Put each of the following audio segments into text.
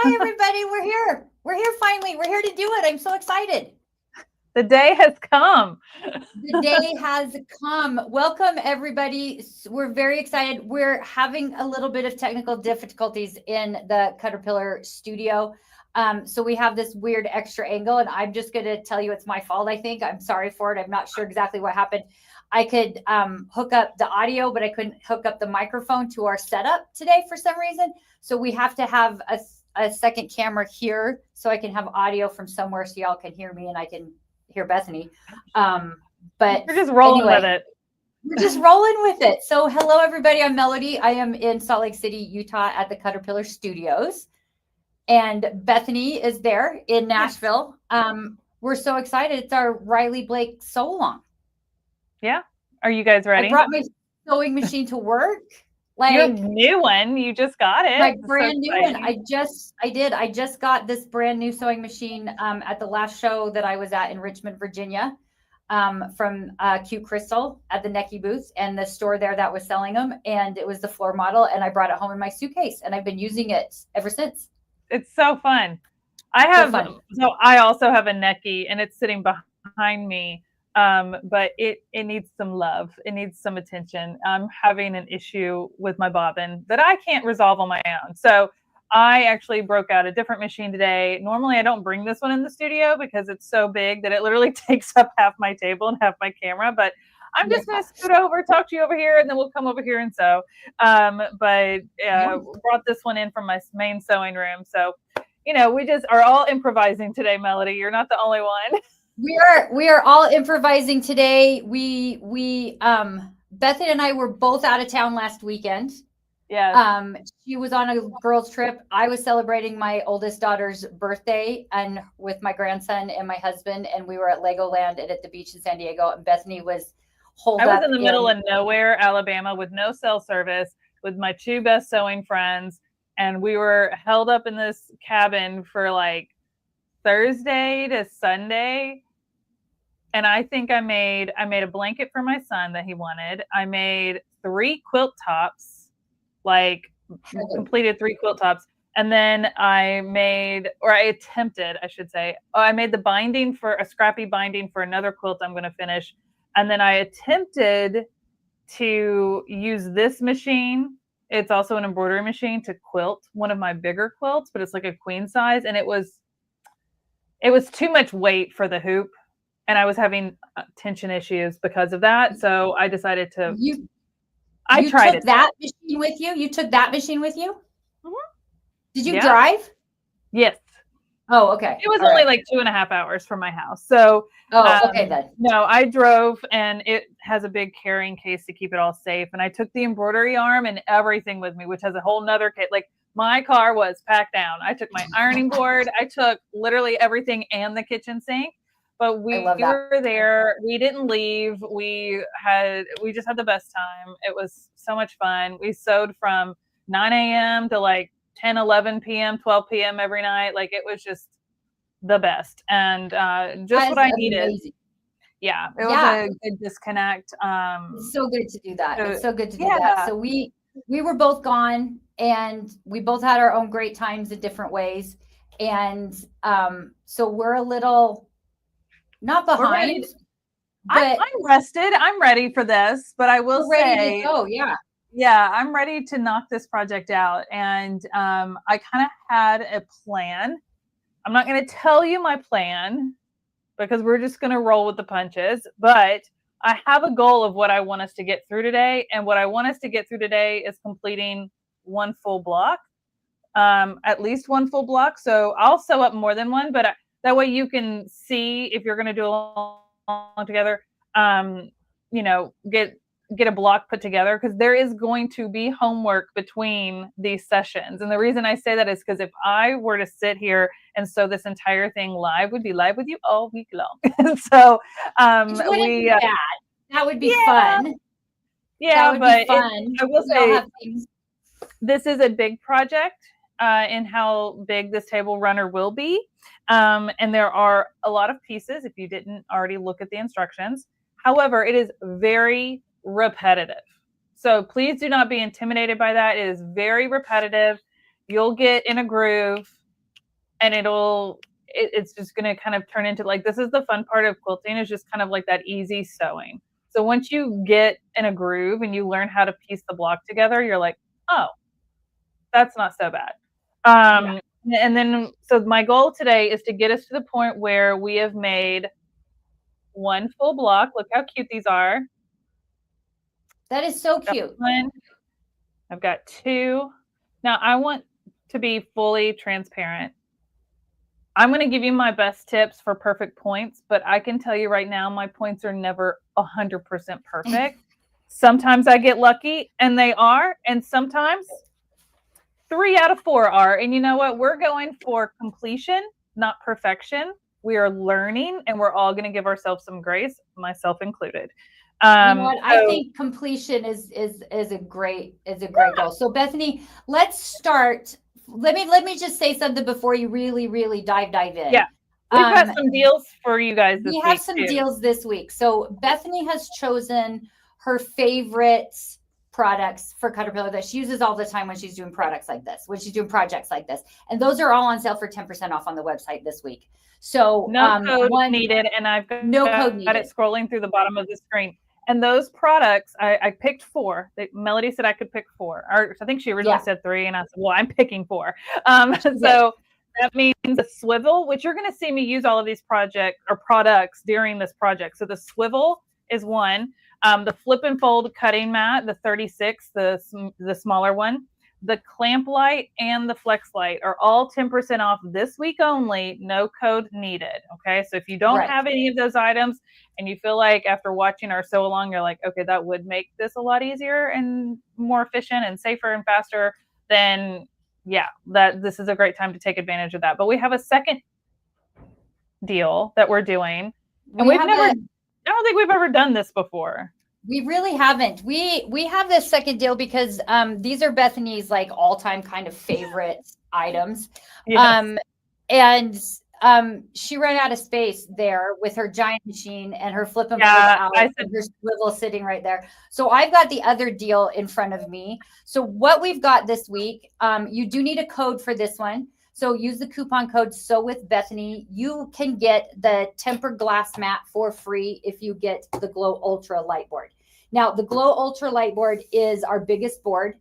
Hi, everybody. We're here. We're here finally. We're here to do it. I'm so excited. The day has come. The day has come. Welcome, everybody. We're very excited. We're having a little bit of technical difficulties in the Caterpillar studio. So we have this weird extra angle, and I'm just going to tell you it's my fault, I think. I'm sorry for it. I'm not sure exactly what happened. I could hook up the audio, but I couldn't hook up the microphone to our setup today for some reason. So we have to have a second camera here so I can have audio from somewhere so y'all can hear me and I can hear Bethany. But we're just rolling anyway, with it. We're just rolling with it. So hello, everybody. I'm Melody. I am in Salt Lake City, Utah at the Caterpillar Studios. And Bethany is there in Nashville. We're so excited. It's our Riley Blake Sew Along. Yeah. Are you guys ready? I brought my sewing machine to work. Your new one. You just got it. My brand new one. I just got this brand new sewing machine at the last show that I was at in Richmond, Virginia, from Cute Crystal at the Necky booth and the store there that was selling them. And it was the floor model. And I brought it home in my suitcase and I've been using it ever since. It's so fun. So I also have a Necky and it's sitting behind me. But it needs some love. It needs some attention. I'm having an issue with my bobbin that I can't resolve on my own. So I actually broke out a different machine today. Normally I don't bring this one in the studio because it's so big that it literally takes up half my table and half my camera, but I'm just going to scoot over, talk to you over here, and then we'll come over here and sew. But brought this one in from my main sewing room. So, we just are all improvising today, Melody. You're not the only one. We are all improvising today. Bethany and I were both out of town last weekend. Yeah. She was on a girls' trip. I was celebrating my oldest daughter's birthday and with my grandson and my husband, and we were at Legoland and at the beach in San Diego. And Bethany was holed up. I was in the middle of nowhere, Alabama, with no cell service, with my two best sewing friends, and we were held up in this cabin for like Thursday to Sunday. And I think I made a blanket for my son that he wanted. I made 3 quilt tops, completed 3 quilt tops. And then I attempted, I should say, I made the binding for a scrappy binding for another quilt I'm going to finish. And then I attempted to use this machine. It's also an embroidery machine to quilt one of my bigger quilts, but it's like a queen size. And it was too much weight for the hoop. And I was having tension issues because of that. So I decided to. You tried took that machine with you? You took that machine with you? Mm-hmm. Did you drive? Yes. Oh, okay. It was only like 2.5 hours from my house. So. Okay then. No, I drove, and it has a big carrying case to keep it all safe. And I took the embroidery arm and everything with me, which has a whole nother kit. Like my car was packed down. I took my ironing board. I took literally everything and the kitchen sink. But we were there. We didn't leave. We just had the best time. It was so much fun. We sewed from 9 a.m. to like 10, 11 p.m., 12 p.m. every night. Like it was just the best. And just what I needed. Amazing. Yeah, it was a good disconnect. It's so good to do that. It's so good to do that. So we were both gone, and we both had our own great times in different ways. And so we're a little not behind. I'm rested. I'm ready for this, but I will say, yeah, I'm ready to knock this project out. And I kind of had a plan. I'm not going to tell you my plan because we're just going to roll with the punches, but I have a goal of what I want us to get through today. And what I want us to get through today is completing 1 full block, at least 1 full block. So I'll sew up more than one, but that way you can see if you're going to do along together, get a block put together, because there is going to be homework between these sessions. And the reason I say that is because if I were to sit here and sew this entire thing live, we'd be live with you all week long. So that would be fun. Yeah, but I will say this is a big project in how big this table runner will be. And there are a lot of pieces if you didn't already look at the instructions. However, it is very repetitive. So please do not be intimidated by that. It is very repetitive. You'll get in a groove. and it's just going to kind of turn into like, this is the fun part of quilting, is just kind of like that easy sewing. So once you get in a groove and you learn how to piece the block together, you're like, oh, that's not so bad. And then, so my goal today is to get us to the point where we have made one full block. Look how cute these are. That is so cute. One. I've got two. Now I want to be fully transparent. I'm going to give you my best tips for perfect points, but I can tell you right now, my points are never 100% perfect. Sometimes I get lucky and they are, and sometimes 3 out of 4 are. And you know what? We're going for completion, not perfection. We are learning, and we're all going to give ourselves some grace, myself included. You know what? I think completion is a great goal. So Bethany, let's start. Let me just say something before you really dive in. Yeah. We've got some deals for you guys this week. We have some deals this week. So Bethany has chosen her favorite products for Caterpillar that she uses all the time when she's doing products like this, when she's doing projects like this. And those are all on sale for 10% off on the website this week. So no code needed, and I've got it scrolling through the bottom of the screen. And those products, I picked 4. Melody said I could pick 4. Or I think she originally said 3, and I said, well, I'm picking 4. So that means the swivel, which you're going to see me use all of these products during this project. So the swivel is one. The flip and fold cutting mat, the 36, the smaller one. The clamp light and the flex light are all 10% off this week only, no code needed. Okay. So if you don't have any of those items and you feel like after watching our sew along, you're like, okay, that would make this a lot easier and more efficient and safer and faster, then this is a great time to take advantage of that. But we have a second deal that we're doing. And I don't think we've ever done this before. We really haven't. We have this second deal because these are Bethany's like all-time kind of favorite items. Yes. And she ran out of space there with her giant machine and her flip and fold out and her swivel sitting right there. So I've got the other deal in front of me. So what we've got this week, you do need a code for this one. So use the coupon code Sew with Bethany. You can get the tempered glass mat for free if you get the Glow Ultra light board. Now, the Glow Ultra light board is our biggest board.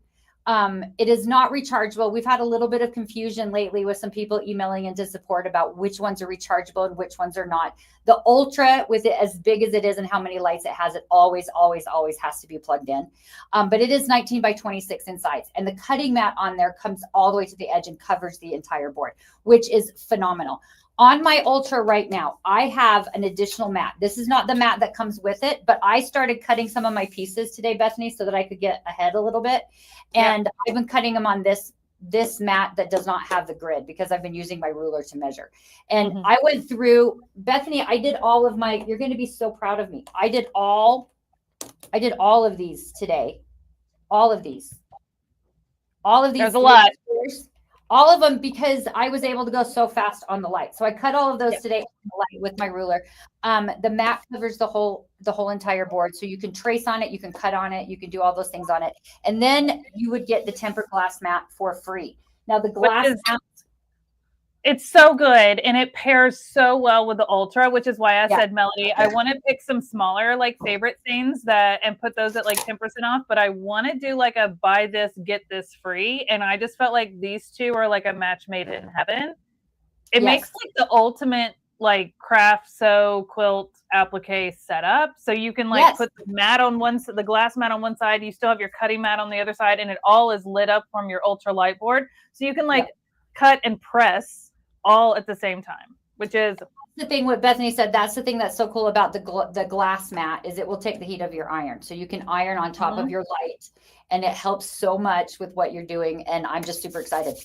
It is not rechargeable. We've had a little bit of confusion lately with some people emailing into support about which ones are rechargeable and which ones are not. The Ultra, with it as big as it is and how many lights it has, it always has to be plugged in. But it is 19 by 26 in size. And the cutting mat on there comes all the way to the edge and covers the entire board, which is phenomenal. On my Ultra right now, I have an additional mat. This is not the mat that comes with it, but I started cutting some of my pieces today, Bethany, so that I could get ahead a little bit. And I've been cutting them on this mat that does not have the grid because I've been using my ruler to measure. And I went through, Bethany, I did all of my, you're going to be so proud of me. I did all of these today. All of these. There's a lot. All of them, because I was able to go so fast on the light. So I cut all of those today on the light with my ruler. The mat covers the whole entire board. So you can trace on it, you can cut on it, you can do all those things on it. And then you would get the tempered glass mat for free. Now the glass mat, it's so good, and it pairs so well with the Ultra, which is why I said, Melody, I want to pick some smaller like favorite things and put those at like 10% off, but I want to do like a buy this, get this free. And I just felt like these two are like a match made in heaven. It makes like the ultimate like craft sew quilt applique setup. So you can like put the mat on the glass mat on one side, you still have your cutting mat on the other side, and it all is lit up from your Ultra light board. So you can like cut and press all at the same time, which is the thing what Bethany said. That's the thing that's so cool about the glass mat is it will take the heat of your iron. So you can iron on top of your light, and it helps so much with what you're doing. And I'm just super excited.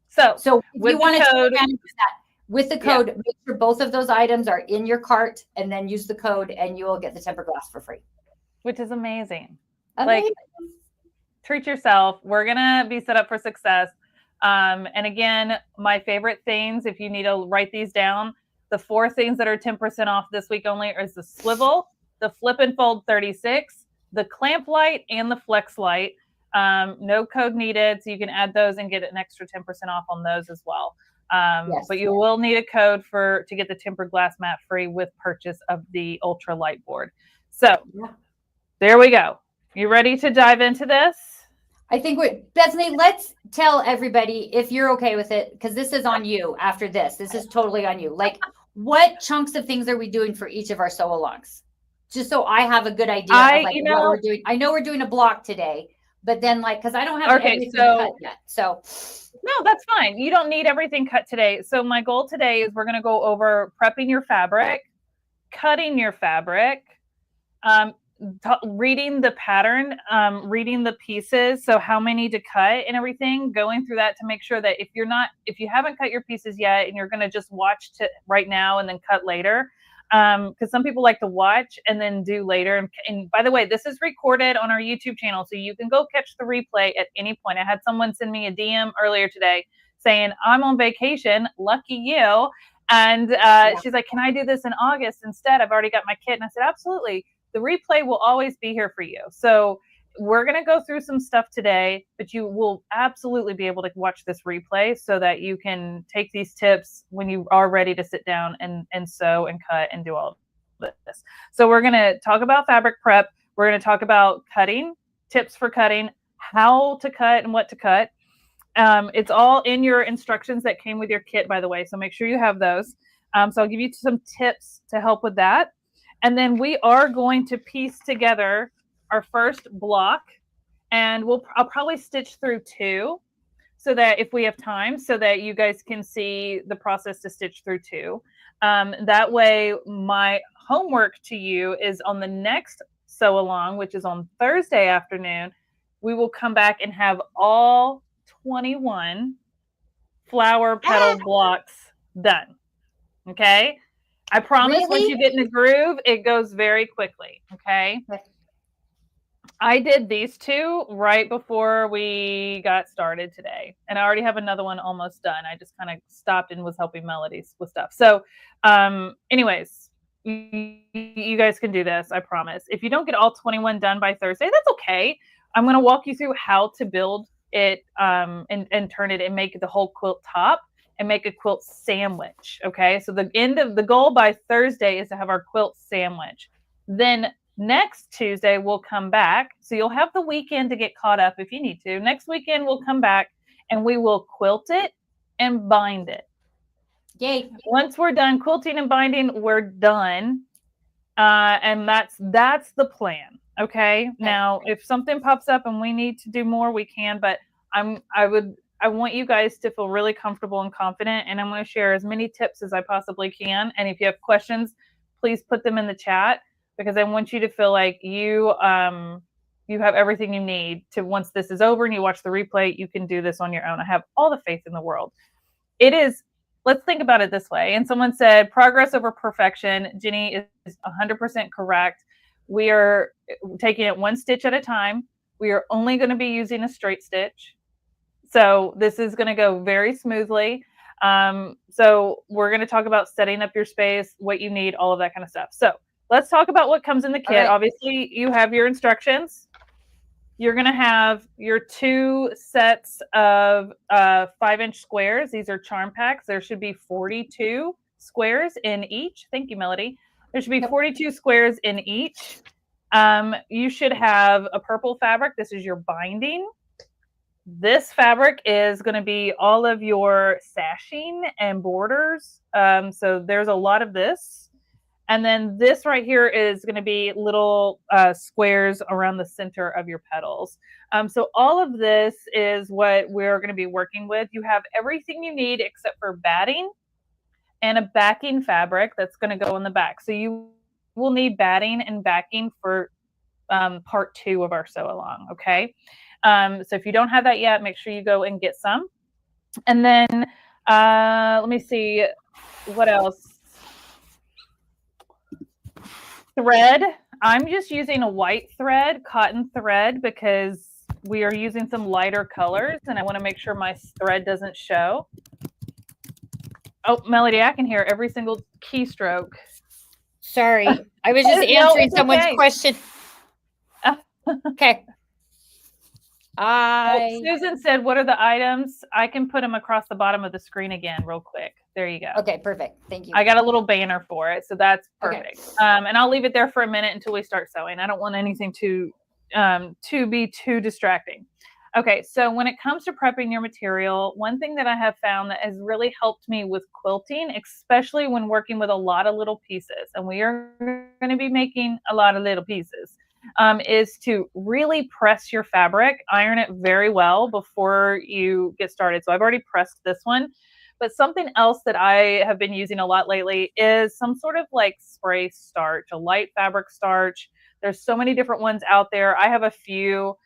So if you want to take advantage of that, with the code, make sure both of those items are in your cart, and then use the code and you will get the tempered glass for free. Which is amazing. Like, treat yourself. We're going to be set up for success. And again, my favorite things, if you need to write these down, the 4 things that are 10% off this week only is the swivel, the flip and fold 36, the clamp light, and the flex light. No code needed. So you can add those and get an extra 10% off on those as well. Yes. But you will need a code to get the tempered glass mat free with purchase of the ultra light board. So there we go. You ready to dive into this? I think Bethany, let's tell everybody, if you're okay with it, because this is on you after this. This is totally on you. Like, what chunks of things are we doing for each of our sew-alongs? Just so I have a good idea of like what we're doing. I know we're doing a block today, but then because I don't have everything cut yet. So no, that's fine. You don't need everything cut today. So my goal today is we're going to go over prepping your fabric, cutting your fabric, reading the pattern, reading the pieces, so how many to cut and everything, going through that to make sure that if you haven't cut your pieces yet and you're going to just watch right now and then cut later, because some people like to watch and then do later. And by the way, this is recorded on our YouTube channel, so you can go catch the replay at any point. I had someone send me a DM earlier today saying, I'm on vacation, lucky you. And she's like, can I do this in August instead? I've already got my kit. And I said, absolutely. The replay will always be here for you. So we're going to go through some stuff today, but you will absolutely be able to watch this replay so that you can take these tips when you are ready to sit down and sew and cut and do all of this. So we're going to talk about fabric prep. We're going to talk about cutting, tips for cutting, how to cut and what to cut. It's all in your instructions that came with your kit, by the way. So make sure you have those. So I'll give you some tips to help with that. And then we are going to piece together our first block, and I'll probably stitch through 2 so that if we have time, so that you guys can see the process to stitch through 2. That way my homework to you is on the next sew along, which is on Thursday afternoon. We will come back and have all 21 flower petal blocks done. Okay. I promise once you get in the groove, it goes very quickly. Okay. I did these 2 right before we got started today. And I already have another one almost done. I just kind of stopped and was helping Melody with stuff. So anyways, you guys can do this. I promise. If you don't get all 21 done by Thursday, that's okay. I'm going to walk you through how to build it and turn it and make the whole quilt top and make a quilt sandwich. Okay. So the goal by Thursday is to have our quilt sandwich. Then next Tuesday, we'll come back. So you'll have the weekend to get caught up if you need to. Next weekend, we'll come back and we will quilt it and bind it. Yay. Once we're done quilting and binding, we're done. And that's the plan. Okay. Now, if something pops up and we need to do more, we can, but I want you guys to feel really comfortable and confident, and I'm going to share as many tips as I possibly can. And if you have questions, please put them in the chat, because I want you to feel like you have everything you need to, once this is over and you watch the replay, you can do this on your own. I have all the faith in the world. Let's think about it this way. And someone said, progress over perfection. Jenny is 100% correct. We are taking it 1 stitch at a time. We are only going to be using a straight stitch. So this is going to go very smoothly. So we're going to talk about setting up your space, what you need, all of that kind of stuff. So let's talk about what comes in the kit. Right. Obviously, you have your instructions. You're going to have your 2 sets of 5-inch squares. These are charm packs. There should be 42 squares in each. Thank you, Melody. There should be 42 squares in each. You should have a purple fabric. This is your binding. This fabric is going to be all of your sashing and borders. So there's a lot of this. And then this right here is going to be little squares around the center of your petals. So all of this is what we're going to be working with. You have everything you need except for batting and a backing fabric that's going to go in the back. So you will need batting and backing for part 2 of our sew along. Okay. So if you don't have that yet, make sure you go and get some. And then let me see what else. Thread. I'm just using a white thread, cotton thread, because we are using some lighter colors and I want to make sure my thread doesn't show. Oh, Melody, I can hear every single keystroke. Sorry. I was just answering someone's question. Okay. Susan said, what are the items? I can put them across the bottom of the screen again real quick. There you go. Okay, perfect. Thank you. I got a little banner for it, so that's perfect. Okay. And I'll leave it there for a minute until we start sewing. I don't want anything to be too distracting. Okay, so when it comes to prepping your material, one thing that I have found that has really helped me with quilting, especially when working with a lot of little pieces, and we are going to be making a lot of little pieces, is to really press your fabric, iron it very well before you get started. So I've already pressed this one, but something else that I have been using a lot lately is some sort of like spray starch, a light fabric starch. There's so many different ones out there. I have a few.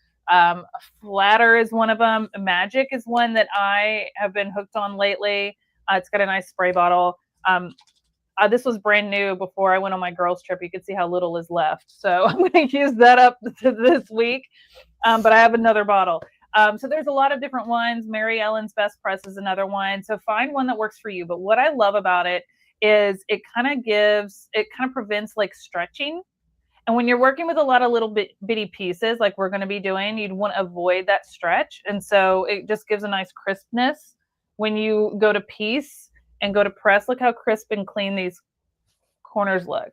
Flatter is one of them. Magic is one that I have been hooked on lately. It's got a nice spray bottle. This was brand new before I went on my girls trip. You can see how little is left. So I'm going to use that up this week. But I have another bottle. So there's a lot of different ones. Mary Ellen's Best Press is another one. So find one that works for you. But what I love about it is it kind of prevents like stretching. And when you're working with a lot of little bitty pieces, like we're going to be doing, you'd want to avoid that stretch. And so it just gives a nice crispness when you go to piece and go to press. Look how crisp and clean these corners look.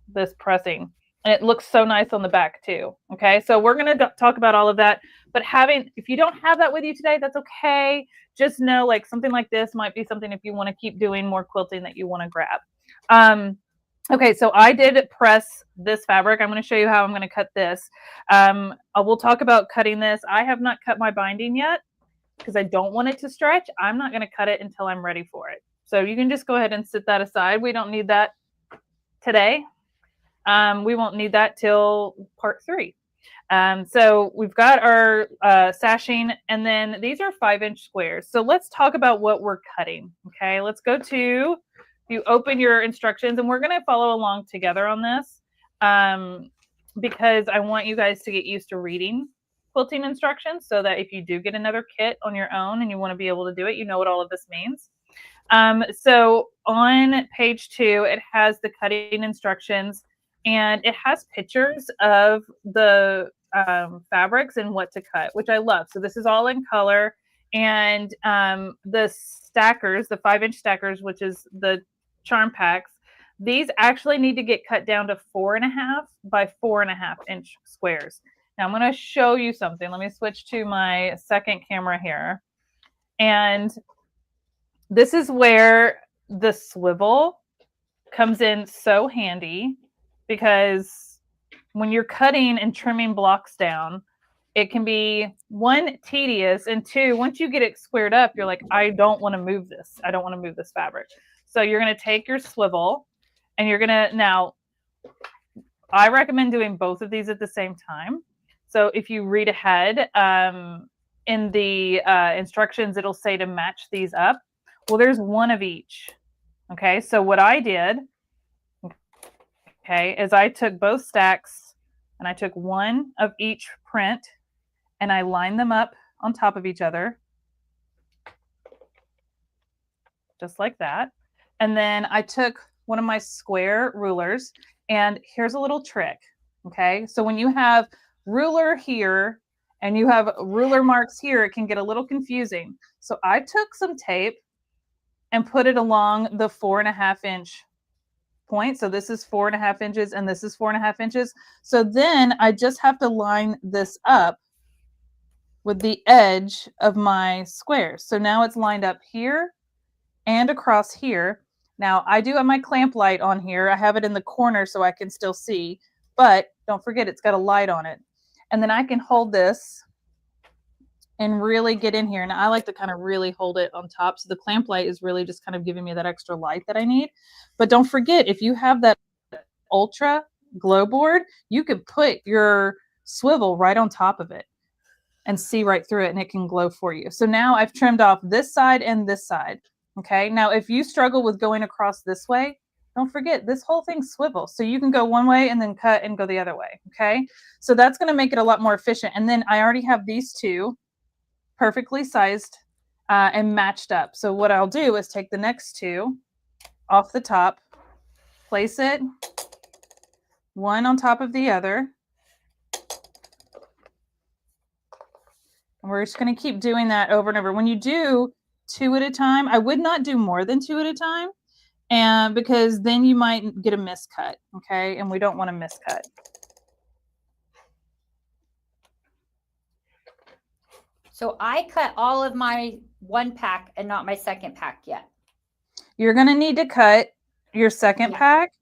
This pressing. And it looks so nice on the back too. Okay, so we're going to talk about all of that. But if you don't have that with you today, that's okay. Just know like something like this might be something if you want to keep doing more quilting that you want to grab. Okay, so I did press this fabric. I'm going to show you how I'm going to cut this. We'll talk about cutting this. I have not cut my binding yet because I don't want it to stretch. I'm not going to cut it until I'm ready for it. So you can just go ahead and set that aside. We don't need that today. We won't need that till part 3. So we've got our sashing, and then these are 5-inch squares. So let's talk about what we're cutting. Okay, let's go to... You open your instructions, and we're going to follow along together on this because I want you guys to get used to reading quilting instructions so that if you do get another kit on your own and you want to be able to do it, you know what all of this means. So on page 2, it has the cutting instructions, and it has pictures of the fabrics and what to cut, which I love. So this is all in color, and the stackers, the 5-inch stackers, which is the charm packs, these actually need to get cut down to 4.5 by 4.5 inch squares. Now I'm going to show you something. Let me switch to my second camera here. And this is where the swivel comes in so handy, because when you're cutting and trimming blocks down, it can be 1, tedious, and 2, once you get it squared up, you're like, I don't want to move this. I don't want to move this fabric. So you're going to take your swivel, and you're going to, now, I recommend doing both of these at the same time. So if you read ahead in the instructions, it'll say to match these up. Well, there's one of each. Okay, so what I did, okay, is I took both stacks, and I took one of each print, and I lined them up on top of each other, just like that. And then I took one of my square rulers, and here's a little trick. Okay, so when you have ruler here and you have ruler marks here, it can get a little confusing. So I took some tape and put it along the 4.5 inch point. So this is 4.5 inches, and this is 4.5 inches. So then I just have to line this up with the edge of my square. So now it's lined up here and across here. Now I do have my clamp light on here. I have it in the corner so I can still see, but don't forget it's got a light on it. And then I can hold this and really get in here. And I like to kind of really hold it on top. So the clamp light is really just kind of giving me that extra light that I need. But don't forget, if you have that ultra glow board, you could put your swivel right on top of it and see right through it, and it can glow for you. So now I've trimmed off this side and this side. Okay, now if you struggle with going across this way, don't forget this whole thing swivels. So you can go one way and then cut and go the other way. Okay, so that's going to make it a lot more efficient. And then I already have these two perfectly sized and matched up. So what I'll do is take the next two off the top, place it one on top of the other, And we're just going to keep doing that over and over. When you do 2 at a time, I would not do more than 2 at a time, and because then you might get a miscut, okay? And we don't want a miscut. So I cut all of my 1 pack and not my 2nd pack yet. You're going to need to cut your 2nd pack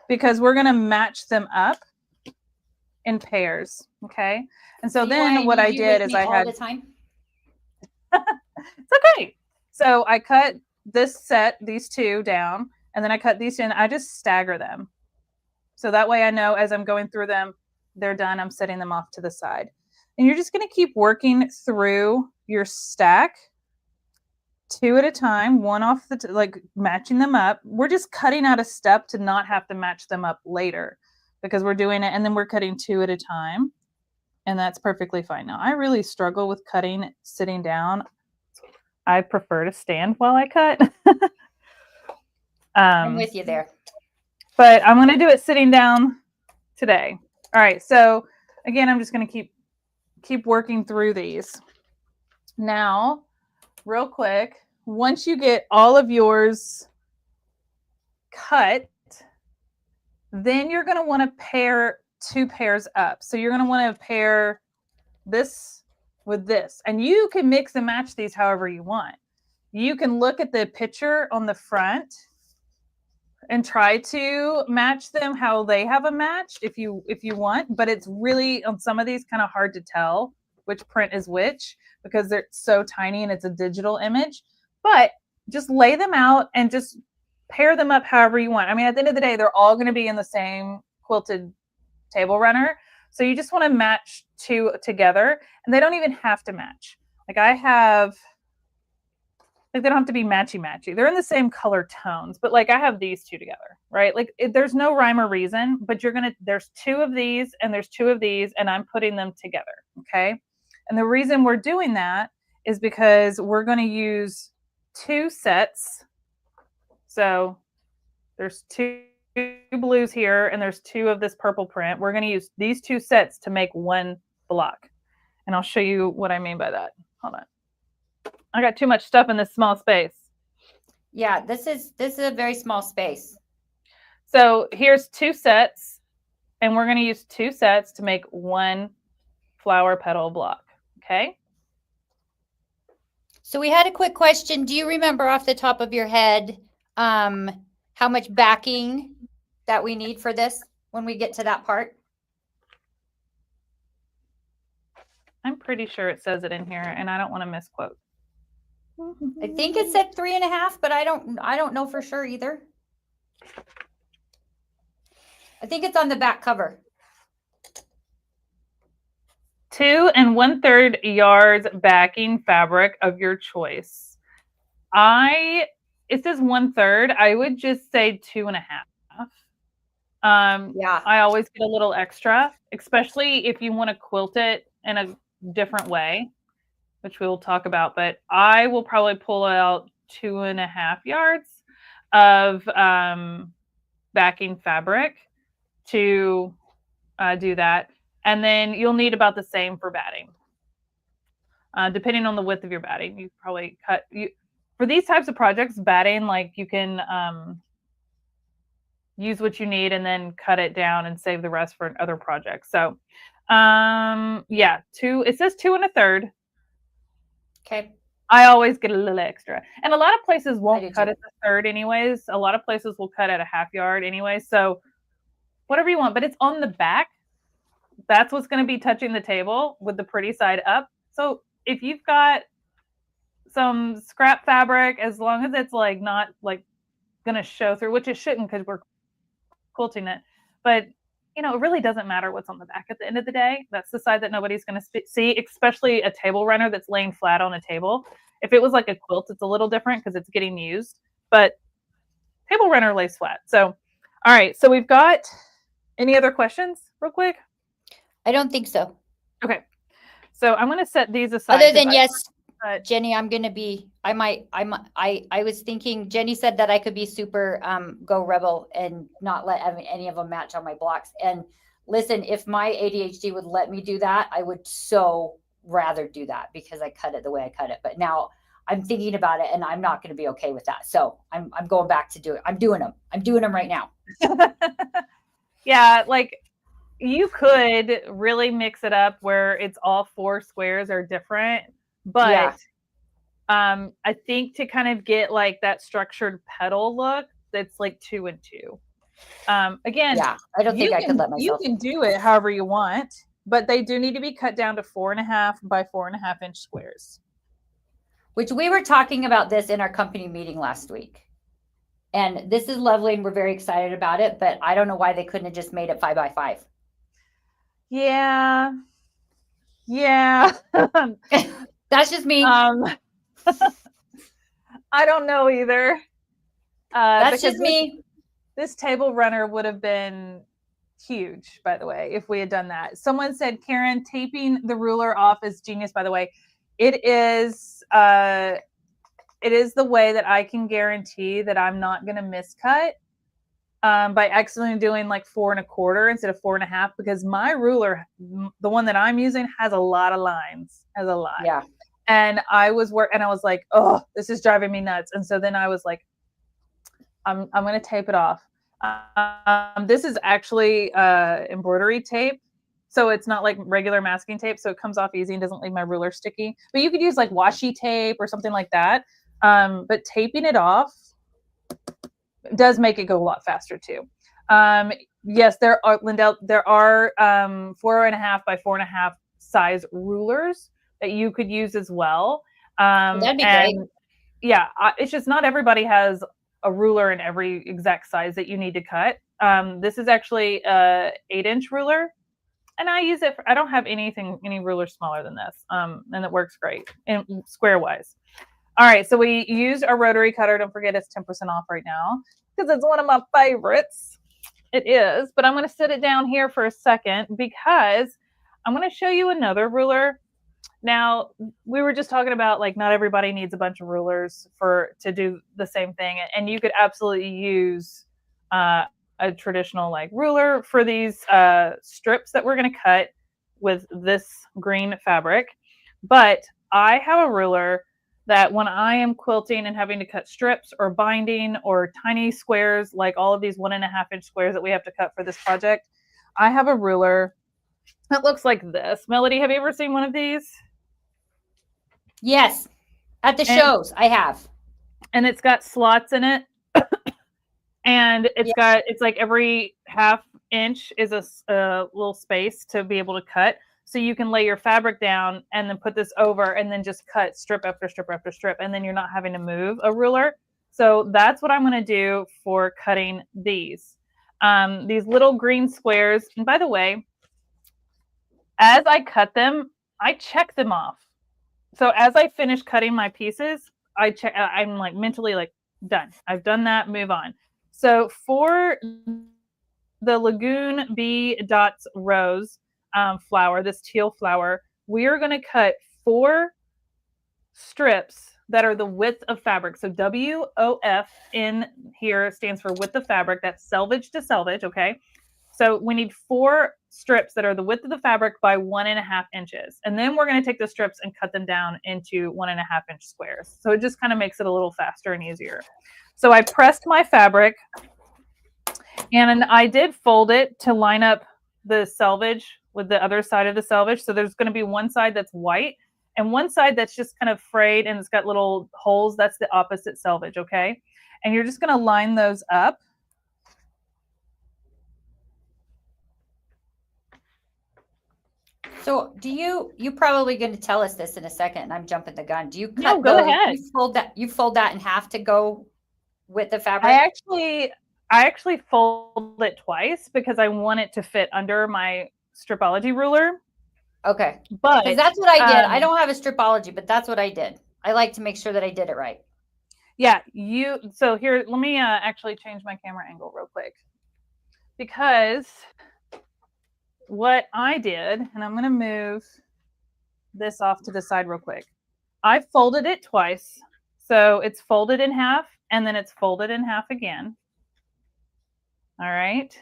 because we're going to match them up in pairs, okay? And so then what I did is I had all the time. It's okay. So I cut this set, these 2 down, and then I cut these in. I just stagger them. So that way I know as I'm going through them, they're done. I'm setting them off to the side. And you're just going to keep working through your stack 2 at a time, one off the, like matching them up. We're just cutting out a step to not have to match them up later because we're doing it. And then we're cutting 2 at a time. And that's perfectly fine. Now, I really struggle with cutting sitting down. I prefer to stand while I cut. I'm with you there. But I'm going to do it sitting down today. All right. So again, I'm just going to keep working through these. Now, real quick, once you get all of yours cut, then you're going to want to pair 2 pairs up. So you're going to want to pair this with this, and you can mix and match these however you want. You can look at the picture on the front and try to match them how they have them matched if you want, but it's really on some of these kind of hard to tell which print is which because they're so tiny and it's a digital image. But just lay them out and just pair them up however you want. I mean, at the end of the day, they're all going to be in the same quilted table runner. So you just want to match 2 together, and they don't even have to match. Like I have, like they don't have to be matchy-matchy. They're in the same color tones, but like I have these 2 together, right? Like there's no rhyme or reason, but there's 2 of these and there's 2 of these, and I'm putting them together, okay? And the reason we're doing that is because we're going to use 2 sets. So there's 2 blues here and there's 2 of this purple print. We're going to use these 2 sets to make 1 block. And I'll show you what I mean by that. Hold on. I got too much stuff in this small space. Yeah, this is a very small space. So here's 2 sets, and we're going to use 2 sets to make 1 flower petal block. Okay. So we had a quick question. Do you remember off the top of your head how much backing that we need for this when we get to that part? I'm pretty sure it says it in here, and I don't want to misquote. I think it said 3.5, but I don't know for sure either. I think it's on the back cover. 2 1/3 yards backing fabric of your choice. It says 1/3. I would just say 2.5. Yeah. I always get a little extra, especially if you want to quilt it in a different way, which we will talk about. But I will probably pull out 2.5 yards of backing fabric to do that. And then you'll need about the same for batting. Depending on the width of your batting, you probably for these types of projects, batting, like you can use what you need and then cut it down and save the rest for other projects. So yeah, it says 2 1/3. Okay. I always get a little extra. And a lot of places won't cut at the third anyways. A lot of places will cut at a 1/2 yard anyway. So whatever you want, but it's on the back. That's what's going to be touching the table with the pretty side up. So if you've got some scrap fabric, as long as it's like not like going to show through, which it shouldn't because we're quilting it, but you know, it really doesn't matter what's on the back at the end of the day. That's the side that nobody's going to see, especially a table runner that's laying flat on a table. If it was like a quilt, it's a little different because it's getting used, but table runner lays flat. So, all right. So we've got any other questions real quick? I don't think so. Okay. So I'm going to set these aside. Other than yes, Jenny, I'm going to be, I was thinking, Jenny said that I could be super go rebel and not let any of them match on my blocks. And listen, if my ADHD would let me do that, I would so rather do that because I cut it the way I cut it. But now I'm thinking about it and I'm not going to be okay with that. So I'm going back to do it. I'm doing them. I'm doing them right now. Yeah, like you could really mix it up where it's all 4 squares are different, but Yeah. I think to kind of get like that structured petal look, that's like 2 and 2. Again, Yeah, I don't think I could let you myself. can do it however you want, but they do need to be cut down to 4.5 by 4.5 inch squares. Which we were talking about this in our company meeting last week. And this is lovely and we're very excited about it, but I don't know why they couldn't have just made it 5 by 5. Yeah. Yeah. That's just me. I don't know either. That's just me. This table runner would have been huge, by the way, if we had done that. Someone said, Karen, taping the ruler off is genius, by the way. It is the way that I can guarantee that I'm not going to miscut by accidentally doing like 4 1/4 instead of 4 1/2, because my ruler, the one that I'm using, has a lot of lines, has a lot. Yeah. And I was like, oh, this is driving me nuts. And so then I was like, I'm going to tape it off. This is actually embroidery tape. So it's not like regular masking tape. So it comes off easy and doesn't leave my ruler sticky. But you could use like washi tape or something like that. But taping it off does make it go a lot faster too. Yes, there are, Lindell, there are 4.5 by 4.5 size rulers that you could use as well. That'd be great. Yeah, it's just not everybody has a ruler in every exact size that you need to cut. This is actually a 8-inch ruler, and I use it I don't have any ruler smaller than this, and it works great in square wise. All right, so we used our rotary cutter. Don't forget it's 10% off right now because it's one of my favorites. It is, but I'm going to sit it down here for a second because I'm going to show you another ruler. Now, we were just talking about like not everybody needs a bunch of rulers to do the same thing, and you could absolutely use a traditional like ruler for these strips that we're going to cut with this green fabric. But I have a ruler that when I am quilting and having to cut strips or binding or tiny squares, like all of these 1.5 inch squares that we have to cut for this project, I have a ruler that looks like this. Melody, have you ever seen one of these? Yes. At the shows, I have. And it's got slots in it. And it's like every 1/2 inch is a little space to be able to cut. So you can lay your fabric down and then put this over and then just cut strip after strip after strip. And then you're not having to move a ruler. So that's what I'm going to do for cutting these little green squares. And by the way, as I cut them, I check them off. So as I finish cutting my pieces, I'm like mentally like, done. I've done that, move on. So for the Lagoon Bee Dots Rose flower, this teal flower, we are going to cut 4 strips that are the width of fabric. So WOF in here stands for width of fabric. That's selvage to selvage, okay? So we need 4 strips that are the width of the fabric by 1.5 inches. And then we're going to take the strips and cut them down into 1.5 inch squares. So it just kind of makes it a little faster and easier. So I pressed my fabric and I did fold it to line up the selvage with the other side of the selvage. So there's going to be one side that's white and one side that's just kind of frayed and it's got little holes. That's the opposite selvage, okay? And you're just going to line those up. So do you're probably going to tell us this in a second and I'm jumping the gun. Do you cut No, go ahead. You fold that in half to go with the fabric? I actually fold it twice because I want it to fit under my stripology ruler. Okay. But that's what I did. I don't have a stripology, but that's what I did. I like to make sure that I did it right. Yeah, so here, let me actually change my camera angle real quick. Because what I did, and I'm going to move this off to the side real quick. I folded it twice. So it's folded in half and then it's folded in half again. All right.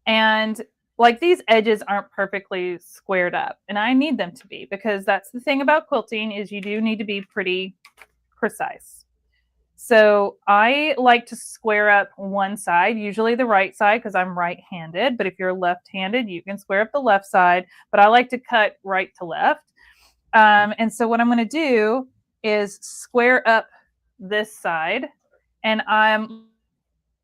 And like these edges aren't perfectly squared up, and I need them to be, because that's the thing about quilting, is you do need to be pretty precise. So I like to square up one side, usually the right side, because I'm right-handed. But if you're left-handed, you can square up the left side. But I like to cut right to left. And so what I'm going to do is square up this side. And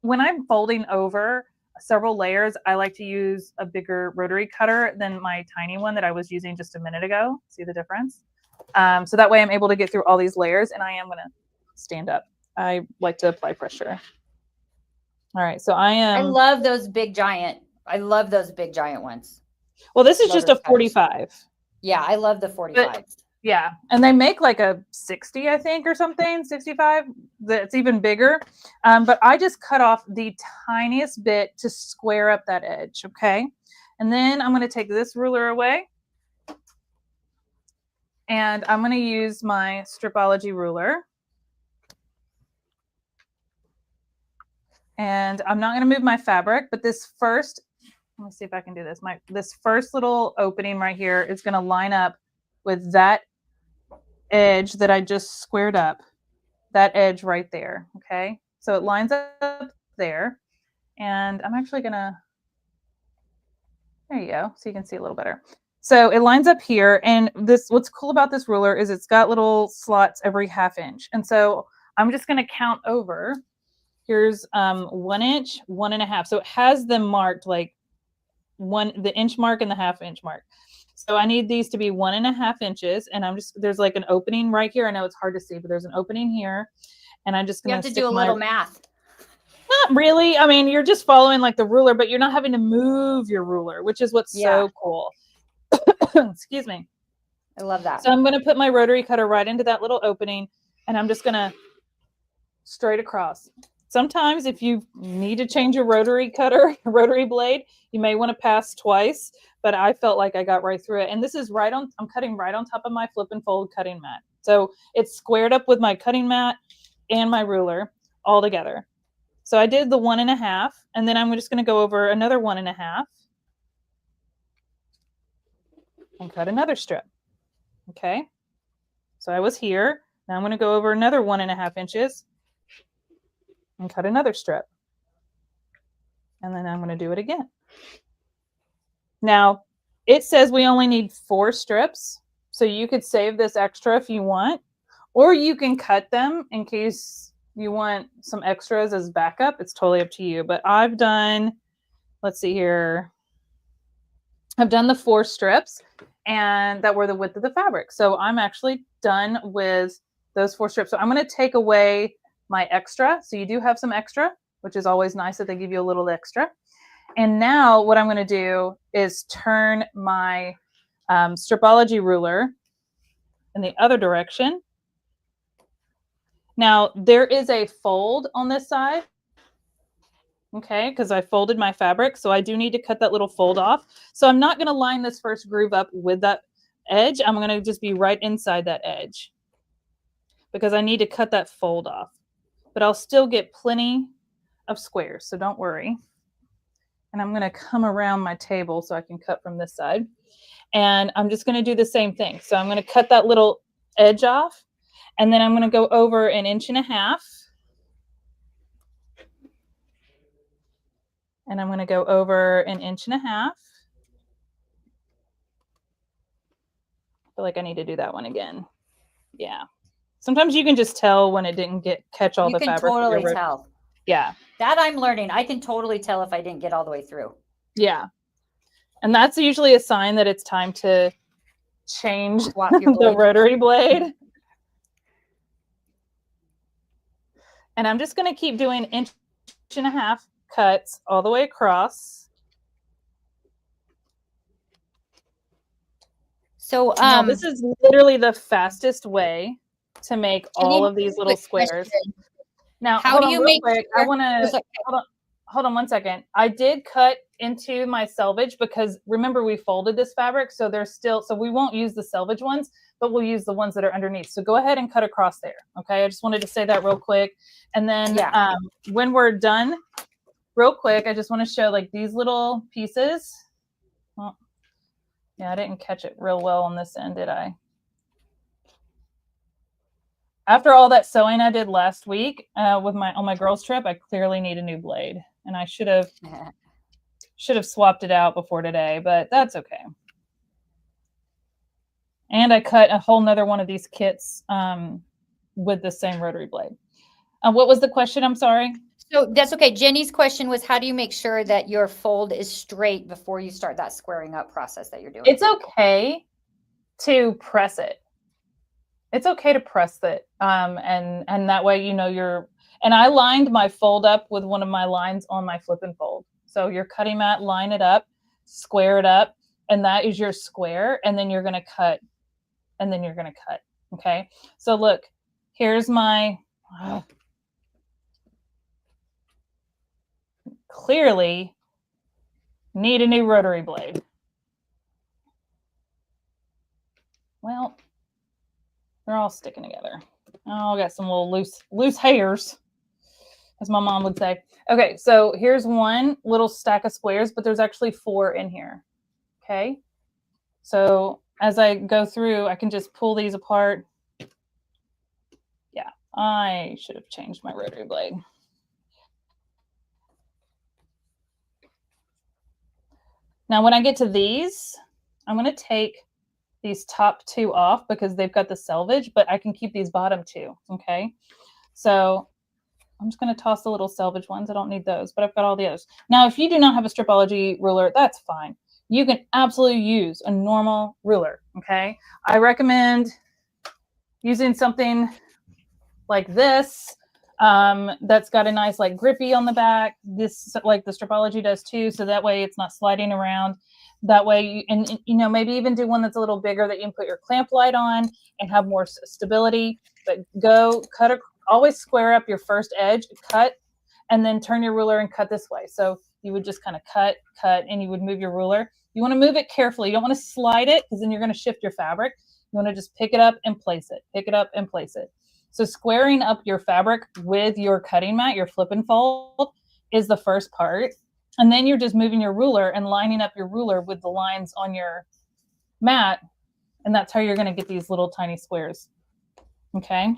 when I'm folding over several layers, I like to use a bigger rotary cutter than my tiny one that I was using just a minute ago. See the difference? So that way I'm able to get through all these layers, and I am going to stand up. I like to apply pressure. All right, so I love those big giant. I love those big giant ones. Well, this is just a 45. Yeah, I love the 45s. Yeah, and they make like a 60, I think, or something, 65. That's even bigger. But I just cut off the tiniest bit to square up that edge, okay? And then I'm going to take this ruler away. And I'm going to use my Stripology ruler. And I'm not going to move my fabric, but this first, let me see if I can do this. This first little opening right here is going to line up with that edge that I just squared up, that edge right there. Okay. So it lines up there, and I'm actually going to, there you go. So you can see a little better. So it lines up here, and what's cool about this ruler is it's got little slots every 1/2 inch. And so I'm just going to count over. Here's 1 inch, 1.5. So it has them marked like the inch mark and the 1/2 inch mark. So I need these to be 1.5 inches. And there's like an opening right here. I know it's hard to see, but there's an opening here. And I'm just going to have to do a little math. Not really. I mean, you're just following like the ruler, but you're not having to move your ruler, which is what's so cool. Excuse me. I love that. So I'm going to put my rotary cutter right into that little opening, and I'm just going to straight across. Sometimes if you need to change your rotary blade, you may want to pass twice, but I felt like I got right through it. And this is I'm cutting right on top of my flip and fold cutting mat. So it's squared up with my cutting mat and my ruler all together. So I did the 1.5, and then I'm just going to go over another 1.5 and cut another strip. Okay. So I was here. Now I'm going to go over another 1.5 inches and cut another strip. And then I'm going to do it again. Now, it says we only need 4 strips. So you could save this extra if you want, or you can cut them in case you want some extras as backup. It's totally up to you. But I've done, let's see here. I've done the 4 strips, and that were the width of the fabric. So I'm actually done with those 4 strips. So I'm going to take away my extra. So you do have some extra, which is always nice that they give you a little extra. And now what I'm going to do is turn my Stripology ruler in the other direction. Now there is a fold on this side. Okay, because I folded my fabric. So I do need to cut that little fold off. So I'm not going to line this first groove up with that edge. I'm going to just be right inside that edge because I need to cut that fold off. But I'll still get plenty of squares, so don't worry. And I'm going to come around my table so I can cut from this side. And I'm just going to do the same thing. So I'm going to cut that little edge off, and then I'm going to go over 1.5 inches. And I'm going to go over 1.5 inches. I feel like I need to do that one again. Yeah. Sometimes you can just tell when it didn't catch all the fabric. You can totally tell. Yeah. That I'm learning. I can totally tell if I didn't get all the way through. Yeah. And that's usually a sign that it's time to change the rotary blade. And I'm just going to keep doing 1.5 inches cuts all the way across. So now this is literally the fastest way to make all of these little squares. Now, how do you make quick, I want to hold on 1 second. I did cut into my selvage because remember we folded this fabric, so there's still, so we won't use the selvage ones, but we'll use the ones that are underneath. So go ahead and cut across there. Okay, I just wanted to say that real quick. And then when we're done, real quick, I just want to show like these little pieces. Well, yeah, I didn't catch it real well on this end, did I? After all that sewing I did last week on my girls' trip, I clearly need a new blade, and I should have swapped it out before today, but that's okay. And I cut a whole nother one of these kits with the same rotary blade. What was the question? I'm sorry. So that's okay. Jenny's question was, how do you make sure that your fold is straight before you start that squaring up process that you're doing? It's okay to press it. It's okay to press it. And that way, you know, and I lined my fold up with one of my lines on my flip and fold. So your cutting mat, line it up, square it up, and that is your square. And then you're going to cut, and then you're going to cut. Okay. So look, here's my, clearly need a new rotary blade. Well, they're all sticking together. Oh, I got some little loose hairs, as my mom would say. Okay, so here's one little stack of squares, but there's actually 4 in here. Okay, so as I go through, I can just pull these apart. Yeah, I should have changed my rotary blade. Now, when I get to these, I'm going to take these top 2 off because they've got the selvage, but I can keep these bottom 2. Okay, so I'm just going to toss the little selvage ones. I don't need those, but I've got all the others. Now, if you do not have a Stripology ruler, that's fine. You can absolutely use a normal ruler, okay? I recommend using something like this that's got a nice like grippy on the back. This, like the Stripology does too, so that way it's not sliding around. That way, you know, maybe even do one that's a little bigger that you can put your clamp light on and have more stability. But go cut always square up your first edge, cut, and then turn your ruler and cut this way. So you would just kind of cut, and you would move your ruler. You want to move it carefully. You don't want to slide it because then you're going to shift your fabric. You want to just pick it up and place it, pick it up and place it. So squaring up your fabric with your cutting mat, your flip and fold, is the first part. And then you're just moving your ruler and lining up your ruler with the lines on your mat. And that's how you're going to get these little tiny squares. Okay.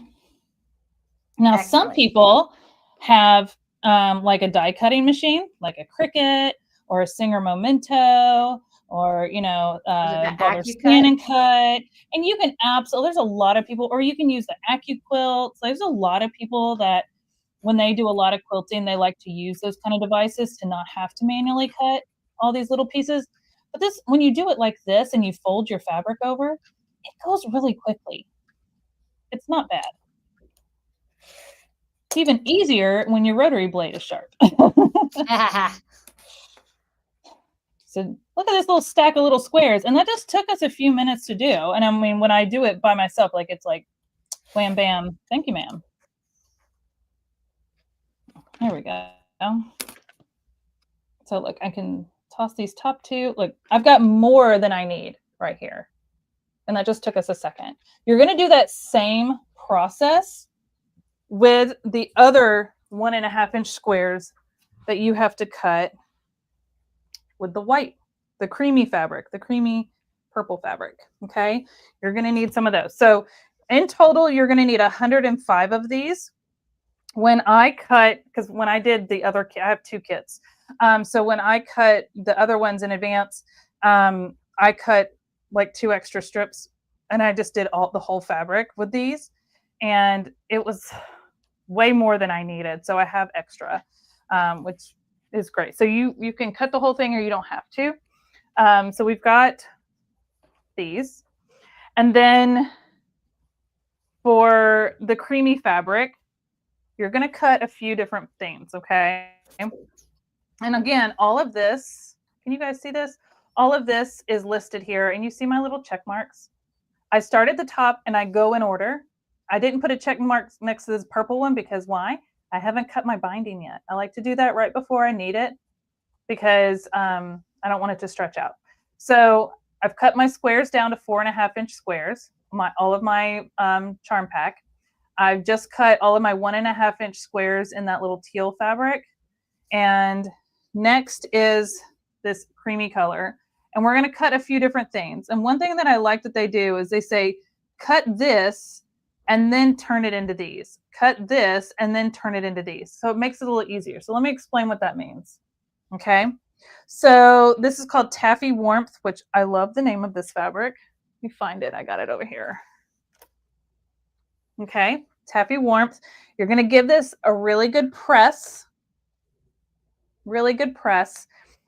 Now, excellent. Some people have like a die cutting machine, like a Cricut or a Singer Memento, or, you know, Scan and Cut. And you can absolutely, there's a lot of people, or you can use the AccuQuilt. So there's a lot of people that when they do a lot of quilting, they like to use those kind of devices to not have to manually cut all these little pieces. But this, when you do it like this and you fold your fabric over, it goes really quickly. It's not bad. It's even easier when your rotary blade is sharp. So look at this little stack of little squares. And that just took us a few minutes to do. And I mean, when I do it by myself, like it's like wham, bam. Thank you, ma'am. There we go. So look, I can toss these top 2. Look, I've got more than I need right here. And that just took us a second. You're going to do that same process with the other 1.5-inch squares that you have to cut with the white, the creamy fabric, the creamy purple fabric. Okay, you're going to need some of those. So in total, you're going to need 105 of these. When I cut, because when I did the other, I have 2 kits. So when I cut the other ones in advance, I cut like 2 extra strips, and I just did the whole fabric with these, and it was way more than I needed. So I have extra, which is great. So you can cut the whole thing or you don't have to. So we've got these. And then for the creamy fabric, you're going to cut a few different things, okay? And again, all of this, can you guys see this? All of this is listed here, and you see my little check marks. I start at the top and I go in order. I didn't put a check mark next to this purple one because why? I haven't cut my binding yet. I like to do that right before I need it because I don't want it to stretch out. So I've cut my squares down to 4.5-inch squares, all of my charm pack. I've just cut all of my 1.5-inch squares in that little teal fabric. And next is this creamy color. and we're going to cut a few different things. And one thing that I like that they do is they say, cut this and then turn it into these. Cut this and then turn it into these. So it makes it a little easier. So let me explain what that means. Okay. So this is called Taffy Warmth, which I love the name of this fabric. Let me find it. I got it over here. Okay. Taffy Warmth. You're going to give this a really good press. Really good press.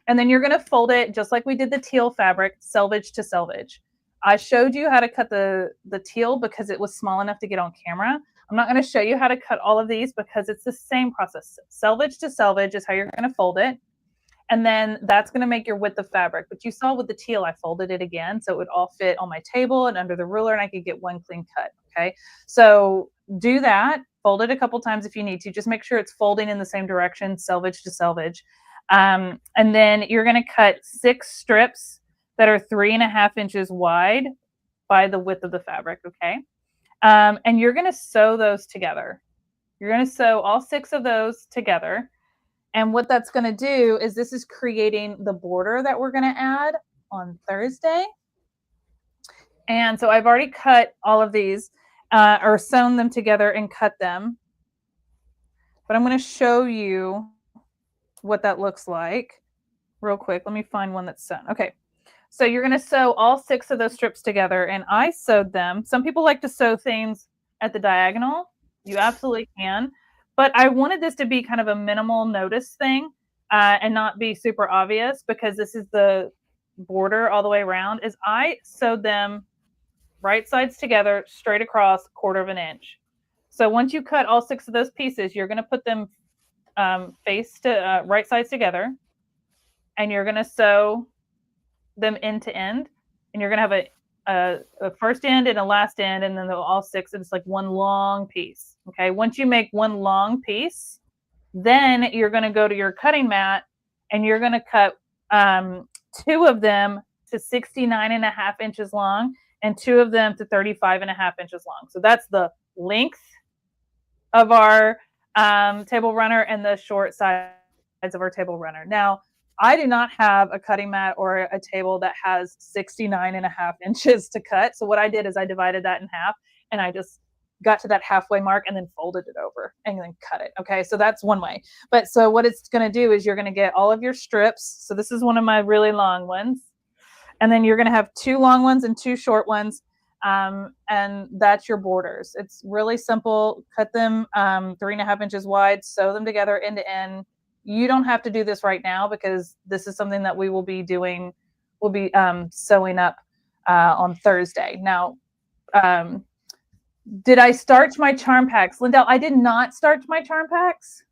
And then you're going to fold it just like we did the teal fabric, selvage to selvage. I showed you how to cut the teal because it was small enough to get on camera. I'm not going to show you how to cut all of these because it's the same process. Selvage to selvage is how you're going to fold it. And then that's going to make your width of fabric. But you saw with the teal, I folded it again so it would all fit on my table and under the ruler and I could get one clean cut. Okay. So do that. Fold it a couple times if you need to. Just make sure it's folding in the same direction, selvage to selvage. And then you're going to cut 6 strips that are 3.5 inches wide by the width of the fabric. Okay. And you're going to sew those together. You're going to sew all 6 of those together. And what that's going to do is this is creating the border that we're going to add on Thursday. And so I've already cut all of these or sewn them together and cut them. But I'm going to show you what that looks like real quick. Let me find one that's sewn. Okay. So you're going to sew all 6 of those strips together and I sewed them. Some people like to sew things at the diagonal. You absolutely can. But I wanted this to be kind of a minimal notice thing and not be super obvious because this is the border all the way around. Is I sewed them right sides together, straight across, 1/4 inch. So once you cut all 6 of those pieces, you're going to put them face to right sides together, and you're going to sew them end to end, and you're going to have a first end and a last end, and then all 6. It's like one long piece. Okay. Once you make one long piece, then you're going to go to your cutting mat and you're going to cut 2 of them to 69.5 inches long and 2 of them to 35.5 inches long. So that's the length of our table runner and the short sides of our table runner. Now, I do not have a cutting mat or a table that has 69.5 inches to cut. So what I did is I divided that in half and I just got to that halfway mark and then folded it over and then cut it. Okay. So that's one way. But so what it's going to do is you're going to get all of your strips. So this is one of my really long ones. And then you're going to have 2 long ones and 2 short ones. And that's your borders. It's really simple. Cut them 3.5 inches wide, sew them together end to end. You don't have to do this right now because this is something that we will be doing. We'll be sewing up on Thursday. Now, did I starch my charm packs? Lindell, I did not starch my charm packs,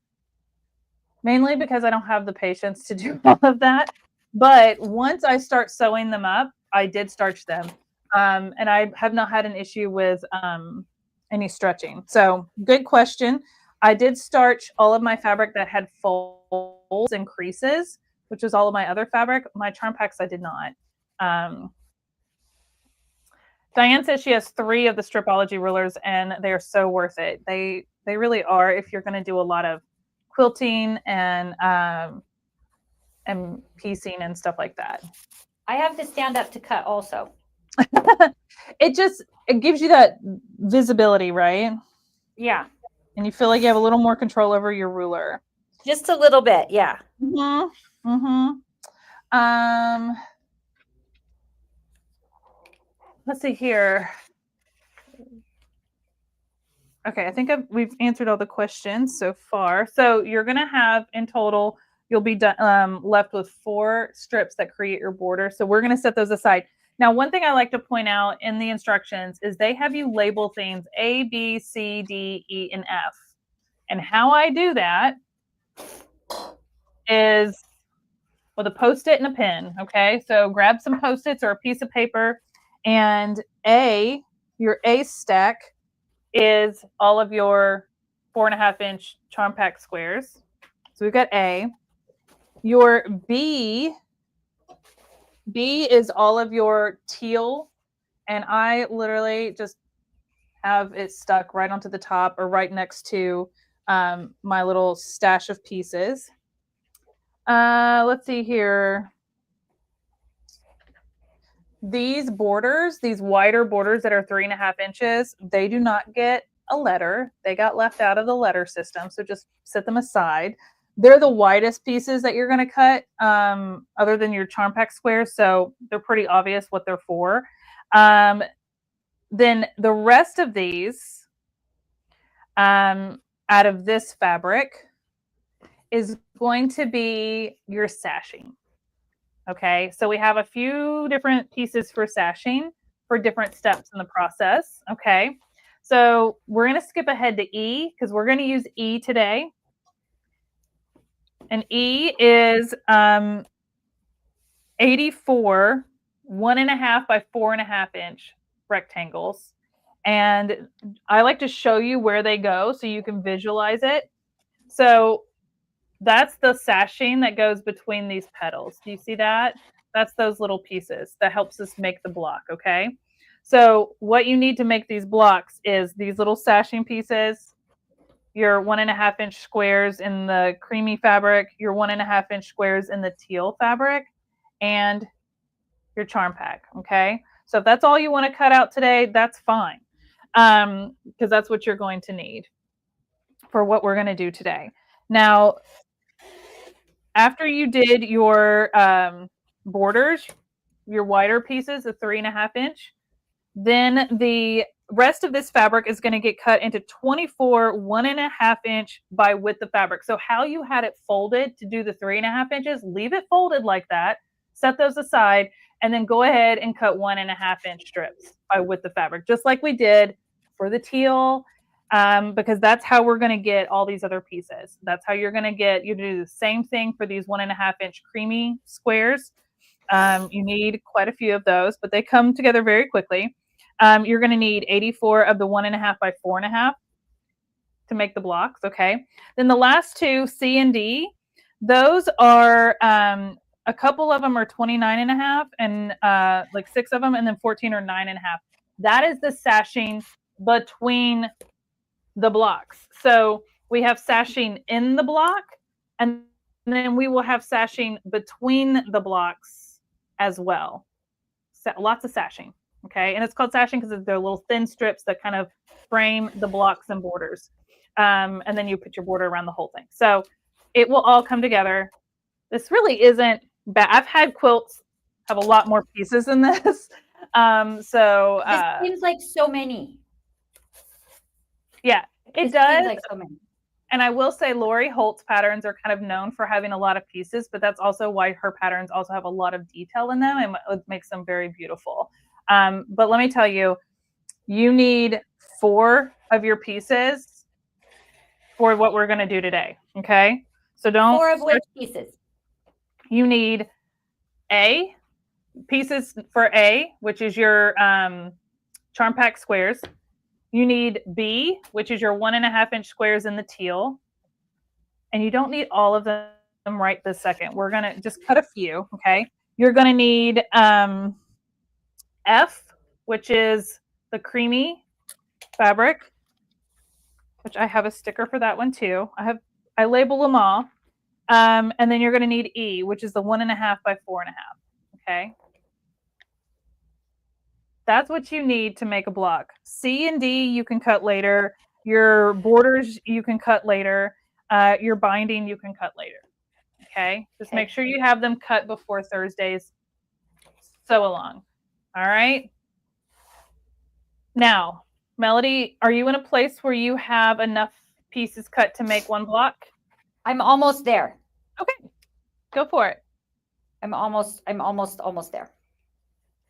mainly because I don't have the patience to do all of that. But once I start sewing them up, I did starch them. And I have not had an issue with any stretching. So good question. I did starch all of my fabric that had folds and creases, which is all of my other fabric. My charm packs, I did not. Diane says she has 3 of the Stripology rulers and they're so worth it. They really are if you're going to do a lot of quilting and piecing and stuff like that. I have to stand up to cut also. It gives you that visibility, right? Yeah. And you feel like you have a little more control over your ruler. Just a little bit, yeah. Mm-hmm. Mm-hmm. Let's see here. Okay, I think we've answered all the questions so far. So you're going to have in total, you'll be left with 4 strips that create your border. So we're going to set those aside. Now, one thing I like to point out in the instructions is they have you label things A, B, C, D, E, and F. And how I do that is with a Post-it and a pen. Okay, so grab some Post-its or a piece of paper, and your A stack is all of your 4.5 inch charm pack squares. So we've got A. Your B is all of your teal, and I literally just have it stuck right onto the top or right next to my little stash of pieces. Let's see here. these borders, these wider borders that are 3.5 inches, they do not get a letter. They got left out of the letter system. So just set them aside. They're the widest pieces that you're going to cut, other than your charm pack squares. So they're pretty obvious what they're for. Then the rest of these, out of this fabric, is going to be your sashing. Okay, so we have a few different pieces for sashing for different steps in the process. Okay, so we're going to skip ahead to E because we're going to use E today. And E is 84 1.5 by 4.5 inch rectangles. And I like to show you where they go so you can visualize it. So that's the sashing that goes between these petals. Do you see that? That's those little pieces that helps us make the block, okay? So what you need to make these blocks is these little sashing pieces, your 1.5 inch squares in the creamy fabric, your 1.5 inch squares in the teal fabric, and your charm pack, okay? So if that's all you want to cut out today, that's fine, because that's what you're going to need for what we're going to do today. Now, after you did your borders, your wider pieces, the 3.5 inch, then the rest of this fabric is going to get cut into 24 1.5 inch by width of fabric. So how you had it folded to do the 3.5 inches, leave it folded like that, set those aside, and then go ahead and cut 1.5 inch strips by width of fabric, just like we did for the teal. Because that's how we're going to get all these other pieces. That's how you're going to get, you do the same thing for these 1.5 inch creamy squares. You need quite a few of those, but they come together very quickly. You're going to need 84 of the 1.5 by 4.5 to make the blocks. Okay. Then the last two, C and D, those are, a couple of them are 29.5 and like 6 of them, and then 14 or 9.5. That is the sashing between the blocks. So we have sashing in the block, and then we will have sashing between the blocks as well. So lots of sashing. Okay. And it's called sashing because they're little thin strips that kind of frame the blocks and borders. And then you put your border around the whole thing. So it will all come together. This really isn't bad. I've had quilts have a lot more pieces than this. This seems like so many. Yeah, it does. Seems like so many. And I will say Lori Holt's patterns are kind of known for having a lot of pieces, but that's also why her patterns also have a lot of detail in them, and it makes them very beautiful. But let me tell you, you need 4 of your pieces for what we're going to do today. Okay. So don't. 4 of which pieces? You need A pieces for A, which is your charm pack squares. You need B, which is your 1.5 inch squares in the teal. And you don't need all of them right this second. We're going to just cut a few. Okay. You're going to need F, which is the creamy fabric, which I have a sticker for that one too. I label them all. And then you're going to need E, which is the 1.5 by 4.5. Okay. That's what you need to make a block. C and D you can cut later. Your borders you can cut later. Your binding you can cut later. Okay. Just make sure you have them cut before Thursday's sew along. All right. Now, Melody, are you in a place where you have enough pieces cut to make one block? I'm almost there. Okay. Go for it. I'm almost there.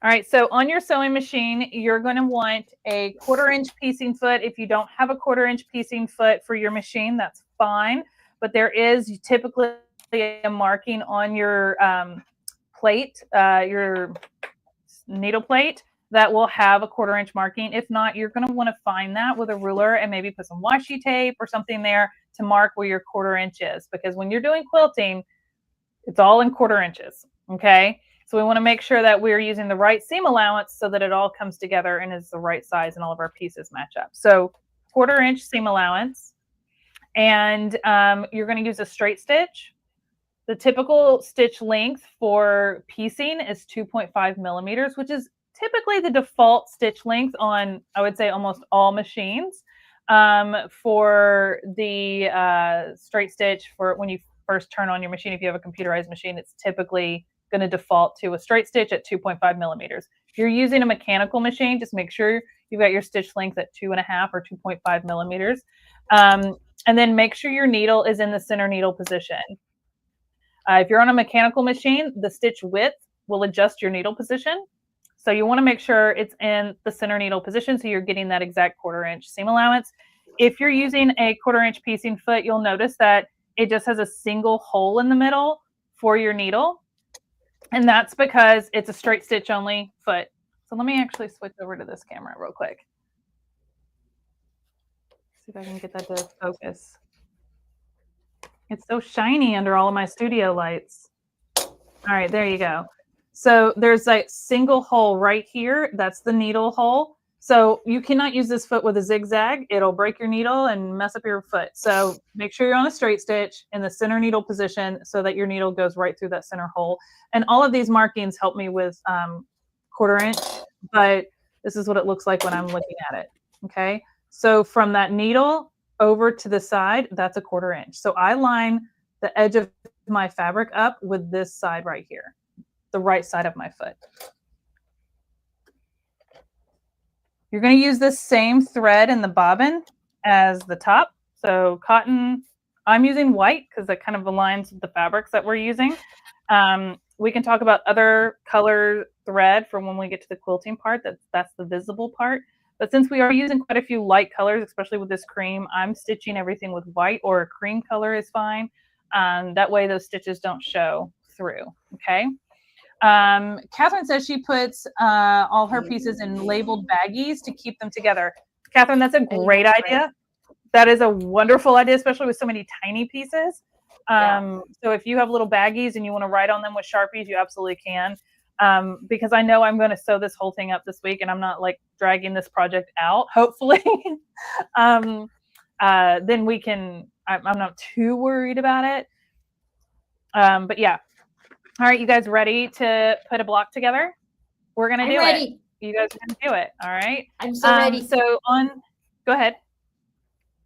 All right, so on your sewing machine, you're going to want a 1/4 inch piecing foot. If you don't have a 1/4 inch piecing foot for your machine, that's fine. But there is typically a marking on your plate, your needle plate, that will have a 1/4 inch marking. If not, you're going to want to find that with a ruler and maybe put some washi tape or something there to mark where your 1/4 inch is. Because when you're doing quilting, it's all in 1/4 inches, okay? So we want to make sure that we're using the right seam allowance so that it all comes together and is the right size and all of our pieces match up. So 1/4 inch seam allowance. And you're going to use a straight stitch The typical stitch length for piecing is 2.5 millimeters, which is typically the default stitch length on, I would say, almost all machines. For the straight stitch, for when you first turn on your machine, if you have a computerized machine, it's typically going to default to a straight stitch at 2.5 millimeters. If you're using a mechanical machine, just make sure you've got your stitch length at 2.5 or 2.5 millimeters. And then make sure your needle is in the center needle position. If you're on a mechanical machine, the stitch width will adjust your needle position. So you want to make sure it's in the center needle position so you're getting that exact 1/4 inch seam allowance. If you're using a 1/4 inch piecing foot, you'll notice that it just has a single hole in the middle for your needle. And that's because it's a straight stitch only foot. So let me actually switch over to this camera real quick. See if I can get that to focus. It's so shiny under all of my studio lights. All right, there you go. So there's a single hole right here. That's the needle hole. So you cannot use this foot with a zigzag. It'll break your needle and mess up your foot. So make sure you're on a straight stitch in the center needle position so that your needle goes right through that center hole. And all of these markings help me with 1/4 inch, but this is what it looks like when I'm looking at it. Okay. So from that needle over to the side, that's a 1/4 inch. So I line the edge of my fabric up with this side right here, the right side of my foot. You're going to use this same thread in the bobbin as the top. So cotton, I'm using white because that kind of aligns with the fabrics that we're using. We can talk about other color thread for when we get to the quilting part. That's the visible part. But since we are using quite a few light colors, especially with this cream, I'm stitching everything with white, or a cream color is fine. That way those stitches don't show through, okay? Catherine says she puts all her pieces in labeled baggies to keep them together. Catherine, that's a great idea. That is a wonderful idea, especially with so many tiny pieces. So if you have little baggies and you want to write on them with Sharpies, you absolutely can. Because I know I'm going to sew this whole thing up this week and I'm not like dragging this project out, hopefully. Then we can, I'm not too worried about it. But yeah. All right, you guys ready to put a block together? We're going to do it. You guys are going to do it. All right. I'm so ready. So go ahead.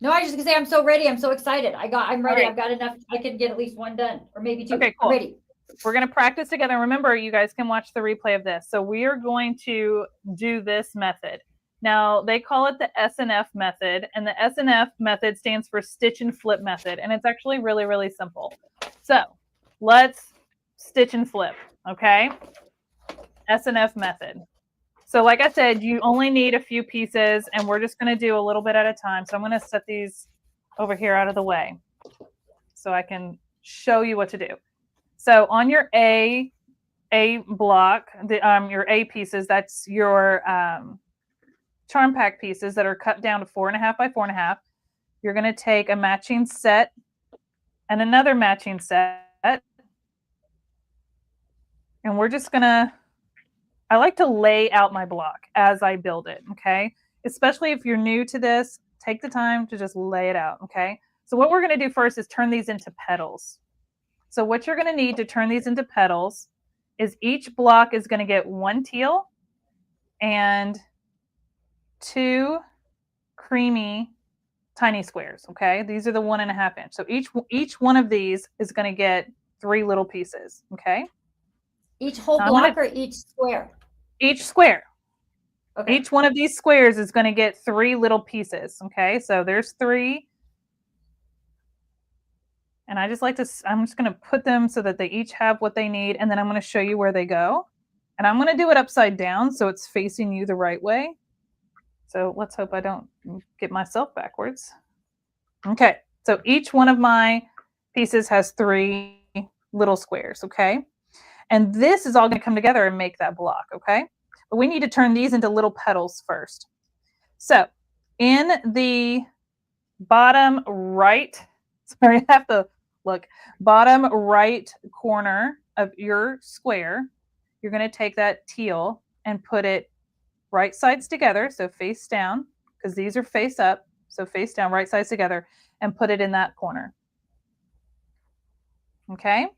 No, I was just gonna say I'm so ready. I'm so excited. I'm ready. Right. I've got enough. I can get at least one done, or maybe two. Okay, cool. I'm ready. We're going to practice together. Remember, you guys can watch the replay of this. So we are going to do this method. Now, they call it the S&F method, and the S&F method stands for stitch and flip method, and it's actually really, really simple. So let's stitch and flip, okay? S&F method. So like I said, you only need a few pieces, and we're just going to do a little bit at a time. So I'm going to set these over here out of the way so I can show you what to do. So on your A block, your A pieces, that's your charm pack pieces that are cut down to 4.5 by 4.5. You're going to take a matching set and another matching set. And we're just going to, I like to lay out my block as I build it, okay? Especially if you're new to this, take the time to just lay it out, okay? So what we're going to do first is turn these into petals. So what you're going to need to turn these into petals is each block is going to get 1 teal and 2 creamy tiny squares, okay? These are the 1.5 inch. So each one of these is going to get 3 little pieces, okay? Each whole block or each square? Each square. Okay. Each one of these squares is going to get 3 little pieces, okay? So there's 3. And I just like to, I'm just going to put them so that they each have what they need. And then I'm going to show you where they go. And I'm going to do it upside down so it's facing you the right way. So let's hope I don't get myself backwards. Okay. So each one of my pieces has 3 little squares. Okay. And this is all going to come together and make that block. Okay. But we need to turn these into little petals first. So in the bottom right, sorry, I have to look, bottom right corner of your square, you're going to take that teal and put it right sides together. So face down, because these are face up. So face down, right sides together, and put it in that corner. Okay.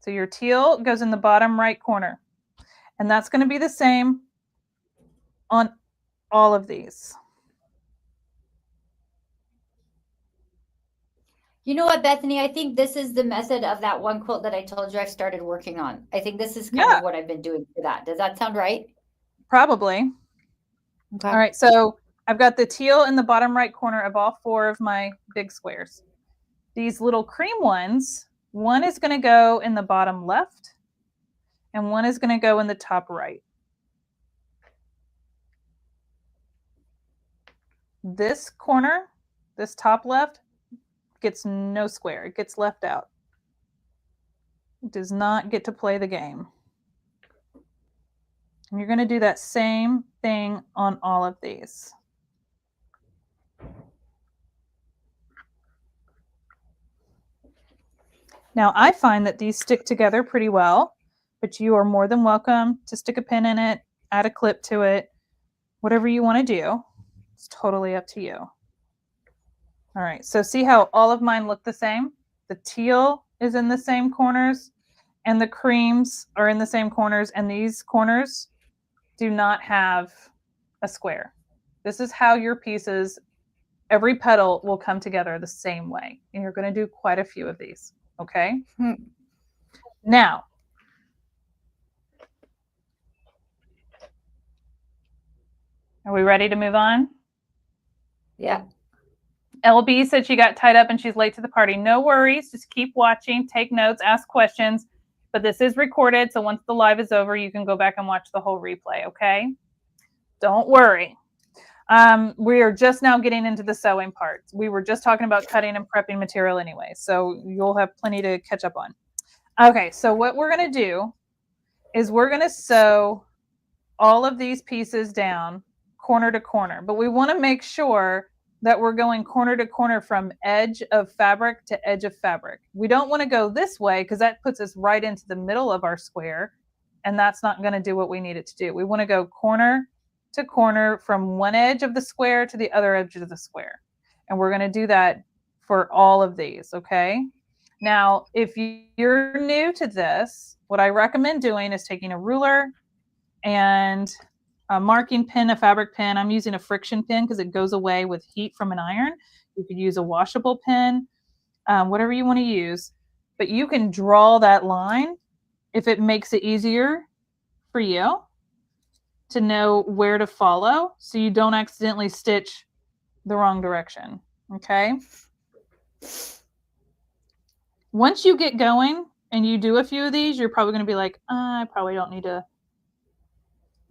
So your teal goes in the bottom right corner. And that's going to be the same on all of these. You know what, Bethany? I think this is the method of that one quilt that I told you I've started working on. I think this is kind of what I've been doing for that. Does that sound right? Probably. Okay. All right, so I've got the teal in the bottom right corner of all 4 of my big squares. These little cream ones, one is going to go in the bottom left, and one is going to go in the top right. This corner, this top left, gets no square. It gets left out. It does not get to play the game. And you're going to do that same thing on all of these. Now, I find that these stick together pretty well, but you are more than welcome to stick a pin in it, add a clip to it, whatever you want to do. It's totally up to you. All right, so see how all of mine look the same? The teal is in the same corners, and the creams are in the same corners, and these corners do not have a square. This is how your pieces, every petal will come together the same way. And you're going to do quite a few of these, okay? Now, are we ready to move on? Yeah. LB said she got tied up and she's late to the party. No worries. Just keep watching, take notes, ask questions. But this is recorded, so once the live is over, you can go back and watch the whole replay, okay? Don't worry. We are just now getting into the sewing parts. We were just talking about cutting and prepping material anyway, so you'll have plenty to catch up on. Okay, so what we're going to do is we're going to sew all of these pieces down corner to corner, but we want to make sure that we're going corner to corner from edge of fabric to edge of fabric. We don't want to go this way because that puts us right into the middle of our square, and that's not going to do what we need it to do. We want to go corner to corner from one edge of the square to the other edge of the square. And we're going to do that for all of these, okay? Now, if you're new to this, what I recommend doing is taking a ruler and a marking pin, a fabric pin. I'm using a friction pin because it goes away with heat from an iron. You could use a washable pin, whatever you want to use. But you can draw that line if it makes it easier for you to know where to follow so you don't accidentally stitch the wrong direction, okay? Once you get going and you do a few of these, you're probably going to be like, I probably don't need to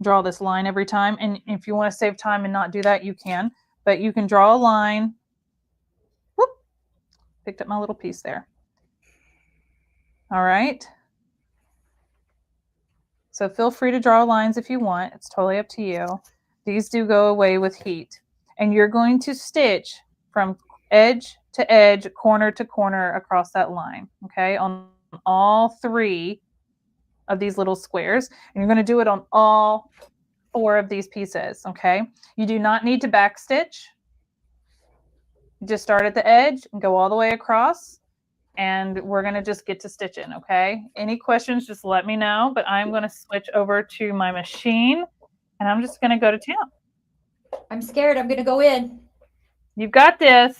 draw this line every time. And if you want to save time and not do that, you can. But you can draw a line. Whoop! Picked up my little piece there. All right. So feel free to draw lines if you want. It's totally up to you. These do go away with heat. And you're going to stitch from edge to edge, corner to corner across that line, okay, on all 3 of these little squares. And you're going to do it on all 4 of these pieces, okay? You do not need to back stitch. You just start at the edge and go all the way across, and we're going to just get to stitching, okay? Any questions, just let me know, but I'm going to switch over to my machine, and I'm just going to go to town. I'm scared. I'm going to go in. You've got this.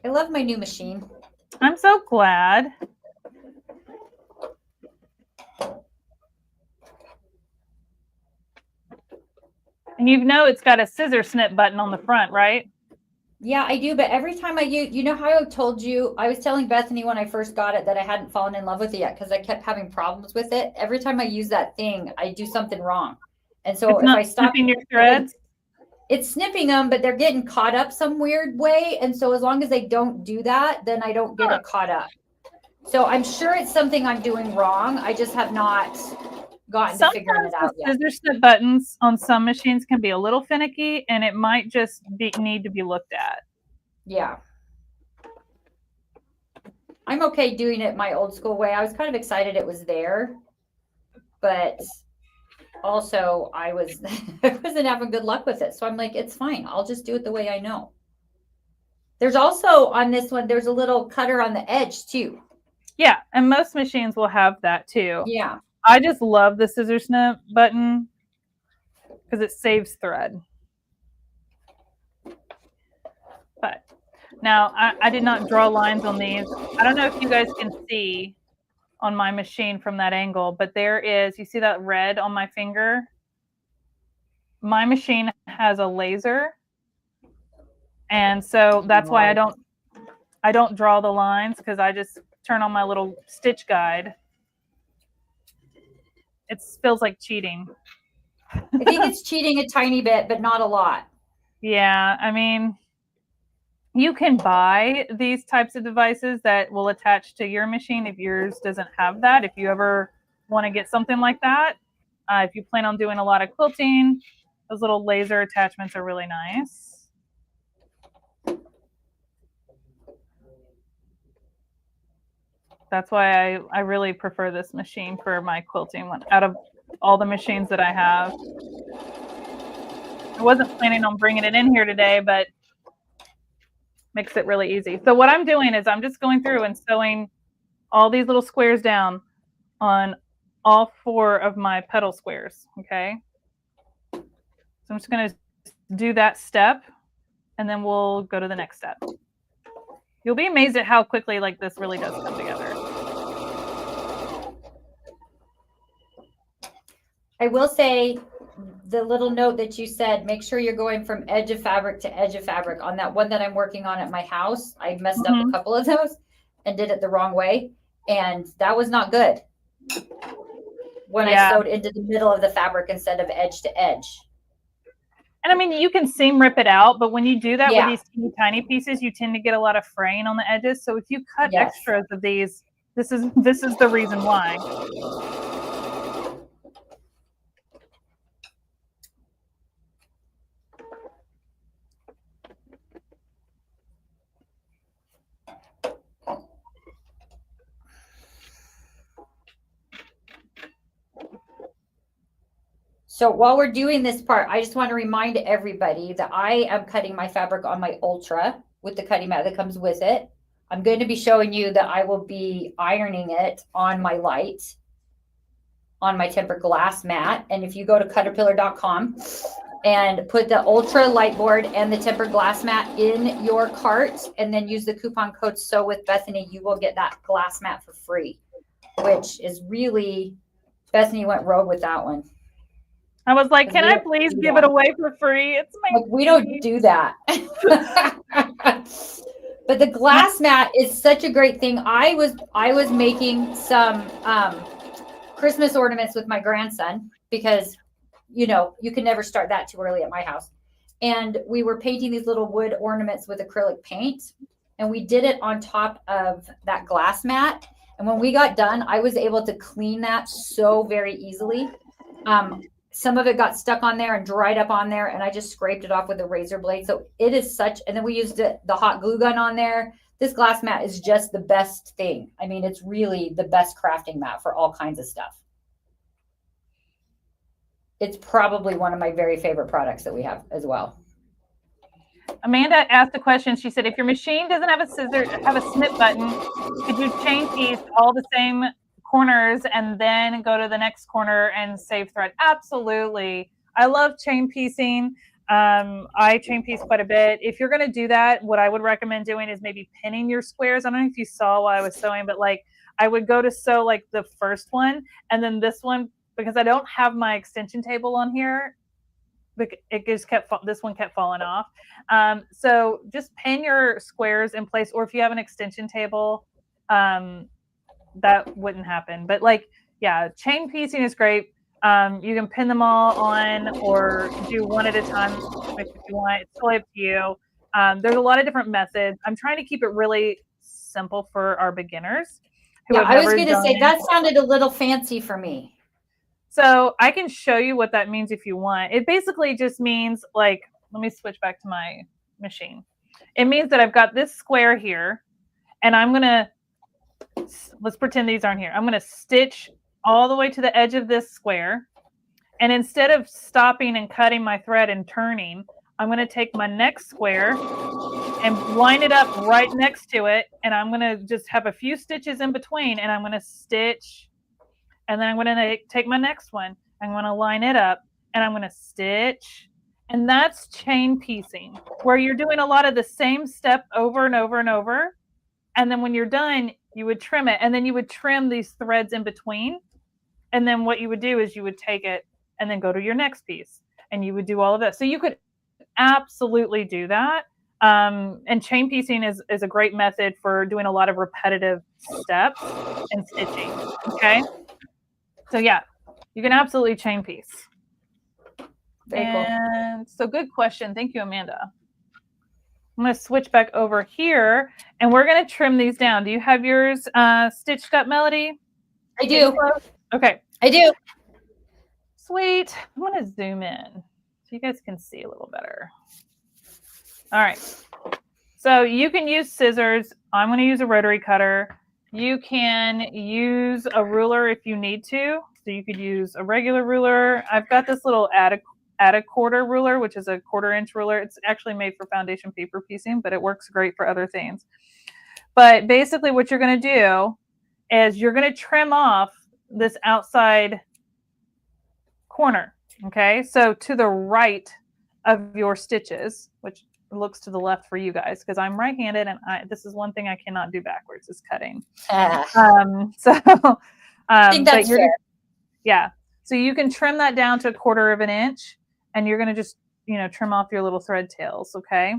I love my new machine. I'm so glad. And you know it's got a scissor snip button on the front, right? Yeah, I do. But every time I use, you know how I told you, I was telling Bethany when I first got it that I hadn't fallen in love with it yet because I kept having problems with it. Every time I use that thing, I do something wrong. And so it's if I stop snipping your threads, it's snipping them, but they're getting caught up some weird way. And so as long as they don't do that, then I don't get it caught up. So I'm sure it's something I'm doing wrong. I just have not gotten to figuring it out yet. Scissor snip buttons on some machines can be a little finicky, and it might just need to be looked at. Yeah. I'm okay doing it my old school way. I was kind of excited it was there, but also I wasn't having good luck with it. So I'm like, it's fine. I'll just do it the way I know. There's also on this one, there's a little cutter on the edge too. Yeah, and most machines will have that too. Yeah. I just love the scissor snip button because it saves thread. But now I did not draw lines on these. I don't know if you guys can see on my machine from that angle, but there is, you see that red on my finger? My machine has a laser. And so that's why I don't draw the lines, because I just turn on my little stitch guide. It feels like cheating. I think it's cheating a tiny bit, but not a lot. Yeah, I mean, you can buy these types of devices that will attach to your machine if yours doesn't have that. If you ever want to get something like that, if you plan on doing a lot of quilting, those little laser attachments are really nice. That's why I really prefer this machine for my quilting one out of all the machines that I have. I wasn't planning on bringing it in here today, but makes it really easy. So what I'm doing is I'm just going through and sewing all these little squares down on all 4 of my petal squares, okay? So I'm just going to do that step, and then we'll go to the next step. You'll be amazed at how quickly like this really does come together. I will say the little note that you said, make sure you're going from edge of fabric to edge of fabric. On that one that I'm working on at my house, I messed up a couple of those and did it the wrong way. And that was not good when I sewed into the middle of the fabric instead of edge to edge. And I mean, you can seam rip it out, but when you do that with these teeny tiny pieces, you tend to get a lot of fraying on the edges. So if you cut extras of these, this is the reason why. So while we're doing this part, I just want to remind everybody that I am cutting my fabric on my Ultra with the cutting mat that comes with it. I'm going to be showing you that I will be ironing it on my light, on my tempered glass mat. And if you go to caterpillar.com and put the Ultra light board and the tempered glass mat in your cart, and then use the coupon code Sew with Bethany, you will get that glass mat for free, which is really, Bethany went rogue with that one. I was like, can I please give it away for free? It's my we don't do that. But the glass mat is such a great thing. I was making some Christmas ornaments with my grandson because, you know, you can never start that too early at my house. And we were painting these little wood ornaments with acrylic paint, and we did it on top of that glass mat. And when we got done, I was able to clean that so very easily. Some of it got stuck on there and dried up on there, and I just scraped it off with a razor blade. So it is such, and then we used the hot glue gun on there. This glass mat is just the best thing. I mean, it's really the best crafting mat for all kinds of stuff. It's probably one of my very favorite products that we have as well. Amanda asked a question. She said, if your machine doesn't have a snip button, could you chain piece all the same corners and then go to the next corner and save thread? Absolutely. I love chain piecing. I chain piece quite a bit. If you're going to do that, what I would recommend doing is maybe pinning your squares. I don't know if you saw while I was sewing, but like I would go to sew like the first one and then this one, because I don't have my extension table on here. It just this one kept falling off. So just pin your squares in place, or if you have an extension table, that wouldn't happen. But like, yeah, chain piecing is great. You can pin them all on or do one at a time if you want. It's totally up to you. There's a lot of different methods. I'm trying to keep it really simple for our beginners. Yeah, I was going to say that sounded a little fancy for me. So I can show you what that means if you want. It basically just means like, let me switch back to my machine. It means that I've got this square here, and I'm going to, let's pretend these aren't here. I'm going to stitch all the way to the edge of this square. And instead of stopping and cutting my thread and turning, I'm going to take my next square and line it up right next to it. And I'm going to just have a few stitches in between, and I'm going to stitch. And then I'm going to take my next one. I'm going to line it up, and I'm going to stitch. And that's chain piecing, where you're doing a lot of the same step over and over and over. And then when you're done, you would trim it, and then you would trim these threads in between. And then what you would do is you would take it and then go to your next piece, and you would do all of this. So you could absolutely do that. And chain piecing is a great method for doing a lot of repetitive steps and stitching. Okay. So yeah, you can absolutely chain piece. Very cool. So good question. Thank you, Amanda. I'm going to switch back over here, and we're going to trim these down. Do you have yours stitched up, Melody? I do. Okay. I do. Sweet. I'm going to zoom in so you guys can see a little better. All right. So you can use scissors. I'm going to use a rotary cutter. You can use a ruler if you need to. So you could use a regular ruler. I've got this little add a quarter ruler, which is a 1/4 inch ruler. It's actually made for foundation paper piecing, but it works great for other things. But basically what you're going to do is you're going to trim off this outside corner. Okay. So to the right of your stitches, which looks to the left for you guys, because I'm right-handed, and this is one thing I cannot do backwards is cutting. I think that's fair. Yeah. So you can trim that down to 1/4 inch, and you're going to just, trim off your little thread tails. Okay.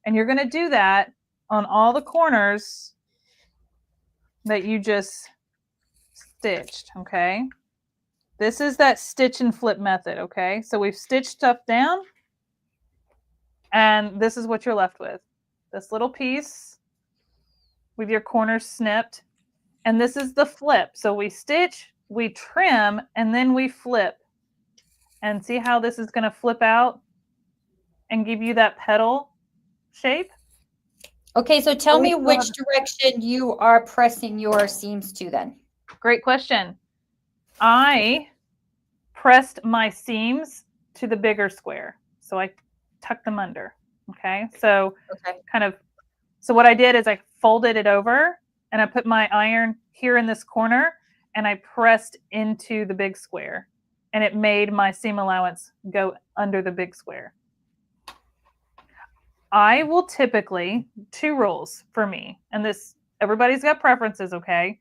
And you're going to do that on all the corners that you just stitched. Okay. This is that stitch and flip method. Okay. So we've stitched stuff down, and this is what you're left with. This little piece with your corners snipped. And this is the flip. So we stitch, we trim, and then we flip. And see how this is going to flip out and give you that petal shape? Okay, so tell me which direction you are pressing your seams to then. Great question. I pressed my seams to the bigger square. So I tucked them under. Okay. So so what I did is I folded it over, and I put my iron here in this corner, and I pressed into the big square, and it made my seam allowance go under the big square. I will typically, 2 rules for me, and this, everybody's got preferences. Okay.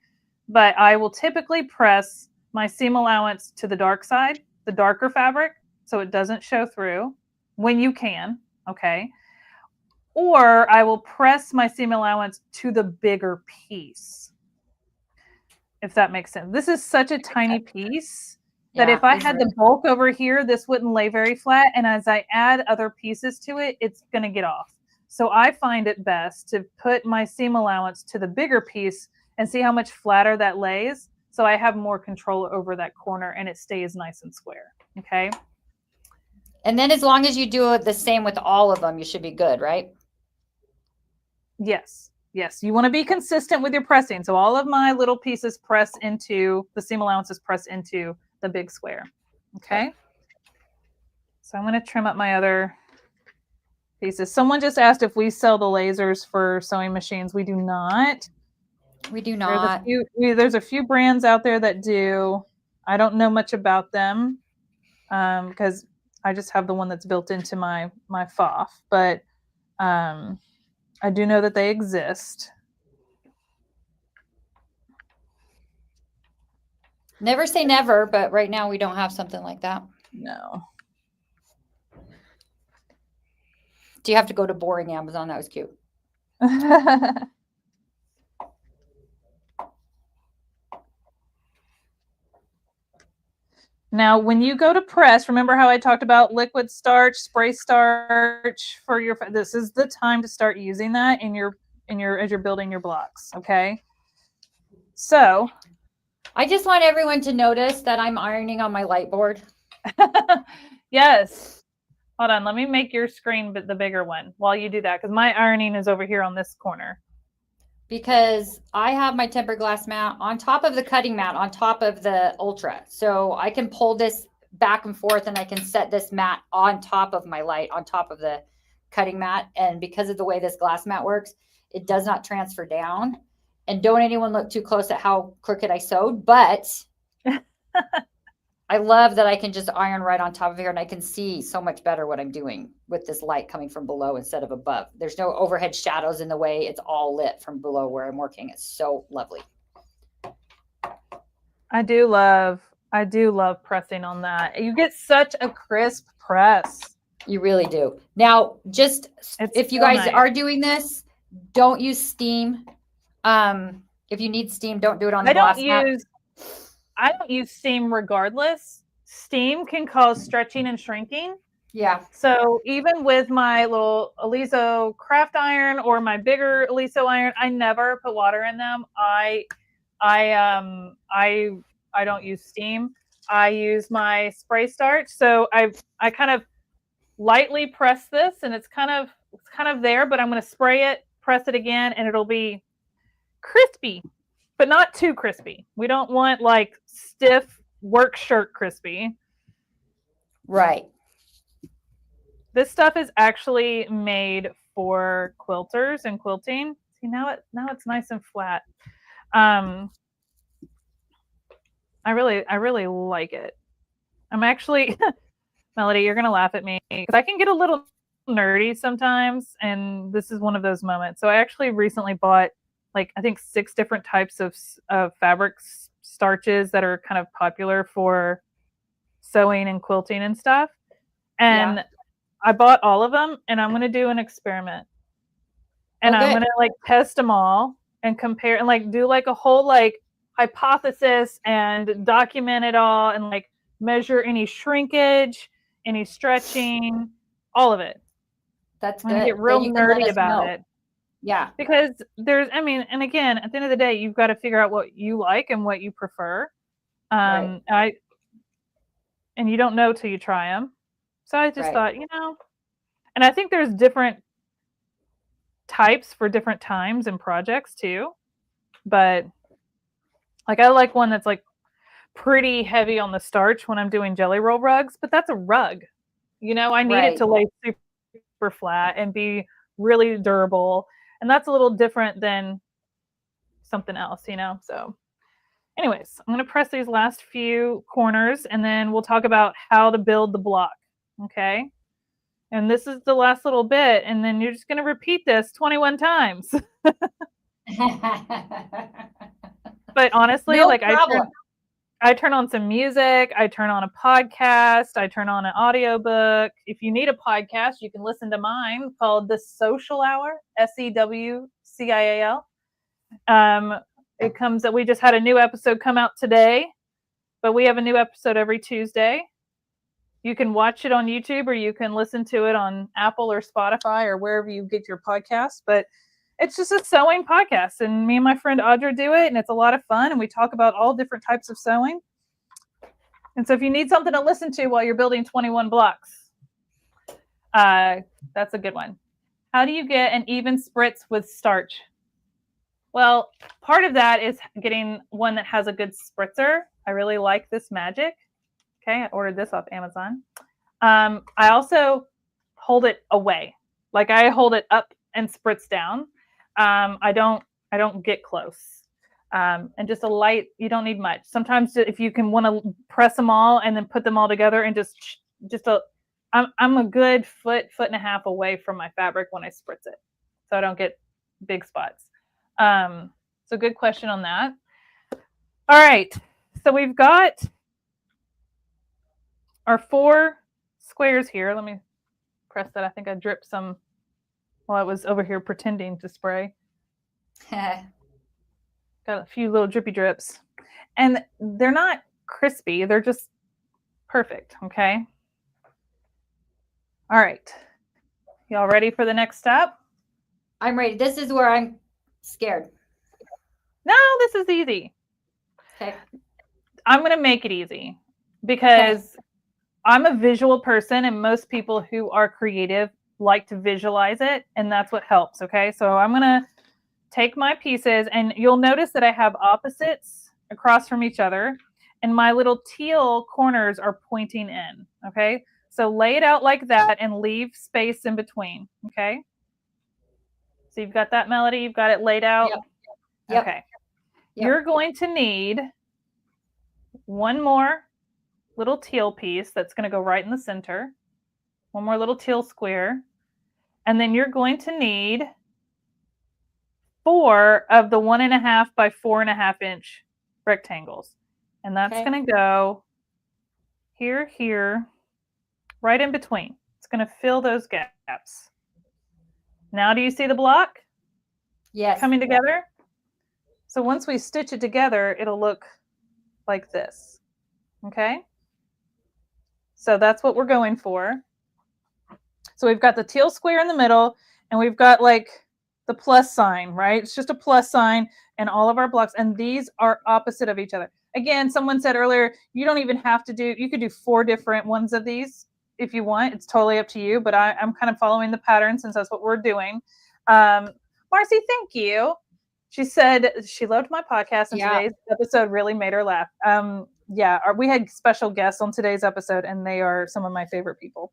But I will typically press my seam allowance to the dark side, the darker fabric, so it doesn't show through when you can. Okay. Or I will press my seam allowance to the bigger piece, if that makes sense. This is such a tiny piece that if I had the bulk over here, this wouldn't lay very flat. And as I add other pieces to it, it's going to get off. So I find it best to put my seam allowance to the bigger piece and see how much flatter that lays. So I have more control over that corner, and it stays nice and square. Okay. And then as long as you do it the same with all of them, you should be good, right? Yes. Yes. You want to be consistent with your pressing. So all of my little pieces press into the seam allowances, press into the big square. Okay. So I'm going to trim up my other pieces. Someone just asked if we sell the lasers for sewing machines. We do not. We do not. There's a few brands out there that do. I don't know much about them because I just have the one that's built into my FOF, but I do know that they exist. Never say never, but right now we don't have something like that. No. Do you have to go to boring Amazon? That was cute. Now, when you go to press, remember how I talked about liquid starch, spray starch for your, this is the time to start using that as you're building your blocks. Okay. So I just want everyone to notice that I'm ironing on my light board. Yes. Hold on. Let me make your screen the bigger one while you do that, because my ironing is over here on this corner. Because I have my tempered glass mat on top of the cutting mat, on top of the Ultra. So I can pull this back and forth, and I can set this mat on top of my light, on top of the cutting mat. And because of the way this glass mat works, it does not transfer down. And don't anyone look too close at how crooked I sewed, but I love that I can just iron right on top of here, and I can see so much better what I'm doing with this light coming from below instead of above. There's no overhead shadows in the way. It's all lit from below where I'm working. It's so lovely. I do love pressing on that. You get such a crisp press. You really do. Now, just if you guys are doing this, don't use steam. If you need steam, don't do it on the glass mat. I don't use steam regardless. Steam can cause stretching and shrinking. Yeah. So even with my little Aliso craft iron or my bigger Aliso iron, I never put water in them. I don't use steam. I use my spray starch. So I kind of lightly press this, and it's kind of there, but I'm going to spray it, press it again, and it'll be crispy, but not too crispy. We don't want like stiff work shirt crispy. Right. This stuff is actually made for quilters and quilting. See, now it's nice and flat. I really like it. I'm actually, Melody, you're going to laugh at me because I can get a little nerdy sometimes, and this is one of those moments. So I actually recently bought I think 6 different types of fabric starches that are kind of popular for sewing and quilting and stuff. And I bought all of them, and I'm going to do an experiment. And I'm going to test them all and compare and do a whole hypothesis and document it all and measure any shrinkage, any stretching, all of it. That's good. I'm going to get real nerdy about it. Yeah. Because and again, at the end of the day, you've got to figure out what you like and what you prefer. Right. And you don't know till you try them. So I just thought, and I think there's different types for different times and projects too. But I like one that's pretty heavy on the starch when I'm doing jelly roll rugs, but that's a rug. I need it to lay super flat and be really durable. And that's a little different than something else, So anyways, I'm going to press these last few corners, and then we'll talk about how to build the block. Okay. And this is the last little bit. And then you're just going to repeat this 21 times. But honestly, I turn on some music, I turn on a podcast, I turn on an audiobook. If you need a podcast, you can listen to mine called The Social Hour, SEWCIAL. It comes that we just had a new episode come out today, but we have a new episode every Tuesday. You can watch it on YouTube, or you can listen to it on Apple or Spotify or wherever you get your podcasts. But it's just a sewing podcast, and me and my friend Audra do it, and it's a lot of fun, and we talk about all different types of sewing. And so if you need something to listen to while you're building 21 blocks, that's a good one. How do you get an even spritz with starch? Well, part of that is getting one that has a good spritzer. I really like this Magic. Okay, I ordered this off Amazon. I also hold it away. I hold it up and spritz down. I don't get close. And just a light, you don't need much. Sometimes if you can want to press them all and then put them all together and I'm a good foot and a half away from my fabric when I spritz it. So I don't get big spots. So good question on that. All right. So we've got our 4 squares here. Let me press that. I think I dripped some while I was over here pretending to spray. Got a few little drippy drips. And they're not crispy. They're just perfect. Okay. All right. Y'all ready for the next step? I'm ready. This is where I'm scared. No, this is easy. Okay. I'm going to make it easy because I'm a visual person, and most people who are creative like to visualize it, and that's what helps. Okay. So I'm going to take my pieces, and you'll notice that I have opposites across from each other. and my little teal corners are pointing in, okay? So lay it out like that and leave space in between, okay? So you've got that, Melody? You've got it laid out? Yep. Okay. Yep. You're going to need one more little teal piece that's going to go right in the center. One more little teal square. And then you're going to need 4 of the 1.5 by 4.5 inch rectangles. And that's going to go here, here, right in between. It's going to fill those gaps. Now do you see the block? Yes. Coming together? So once we stitch it together, it'll look like this. Okay? So that's what we're going for. So we've got the teal square in the middle, and we've got like the plus sign, right? It's just a plus sign in all of our blocks, and these are opposite of each other. Again, someone said earlier, you don't even have to do, you could do 4 different ones of these if you want. It's totally up to you, but I'm kind of following the pattern since that's what we're doing. Marcy, thank you. She said she loved my podcast, and today's episode really made her laugh. We had special guests on today's episode, and they are some of my favorite people.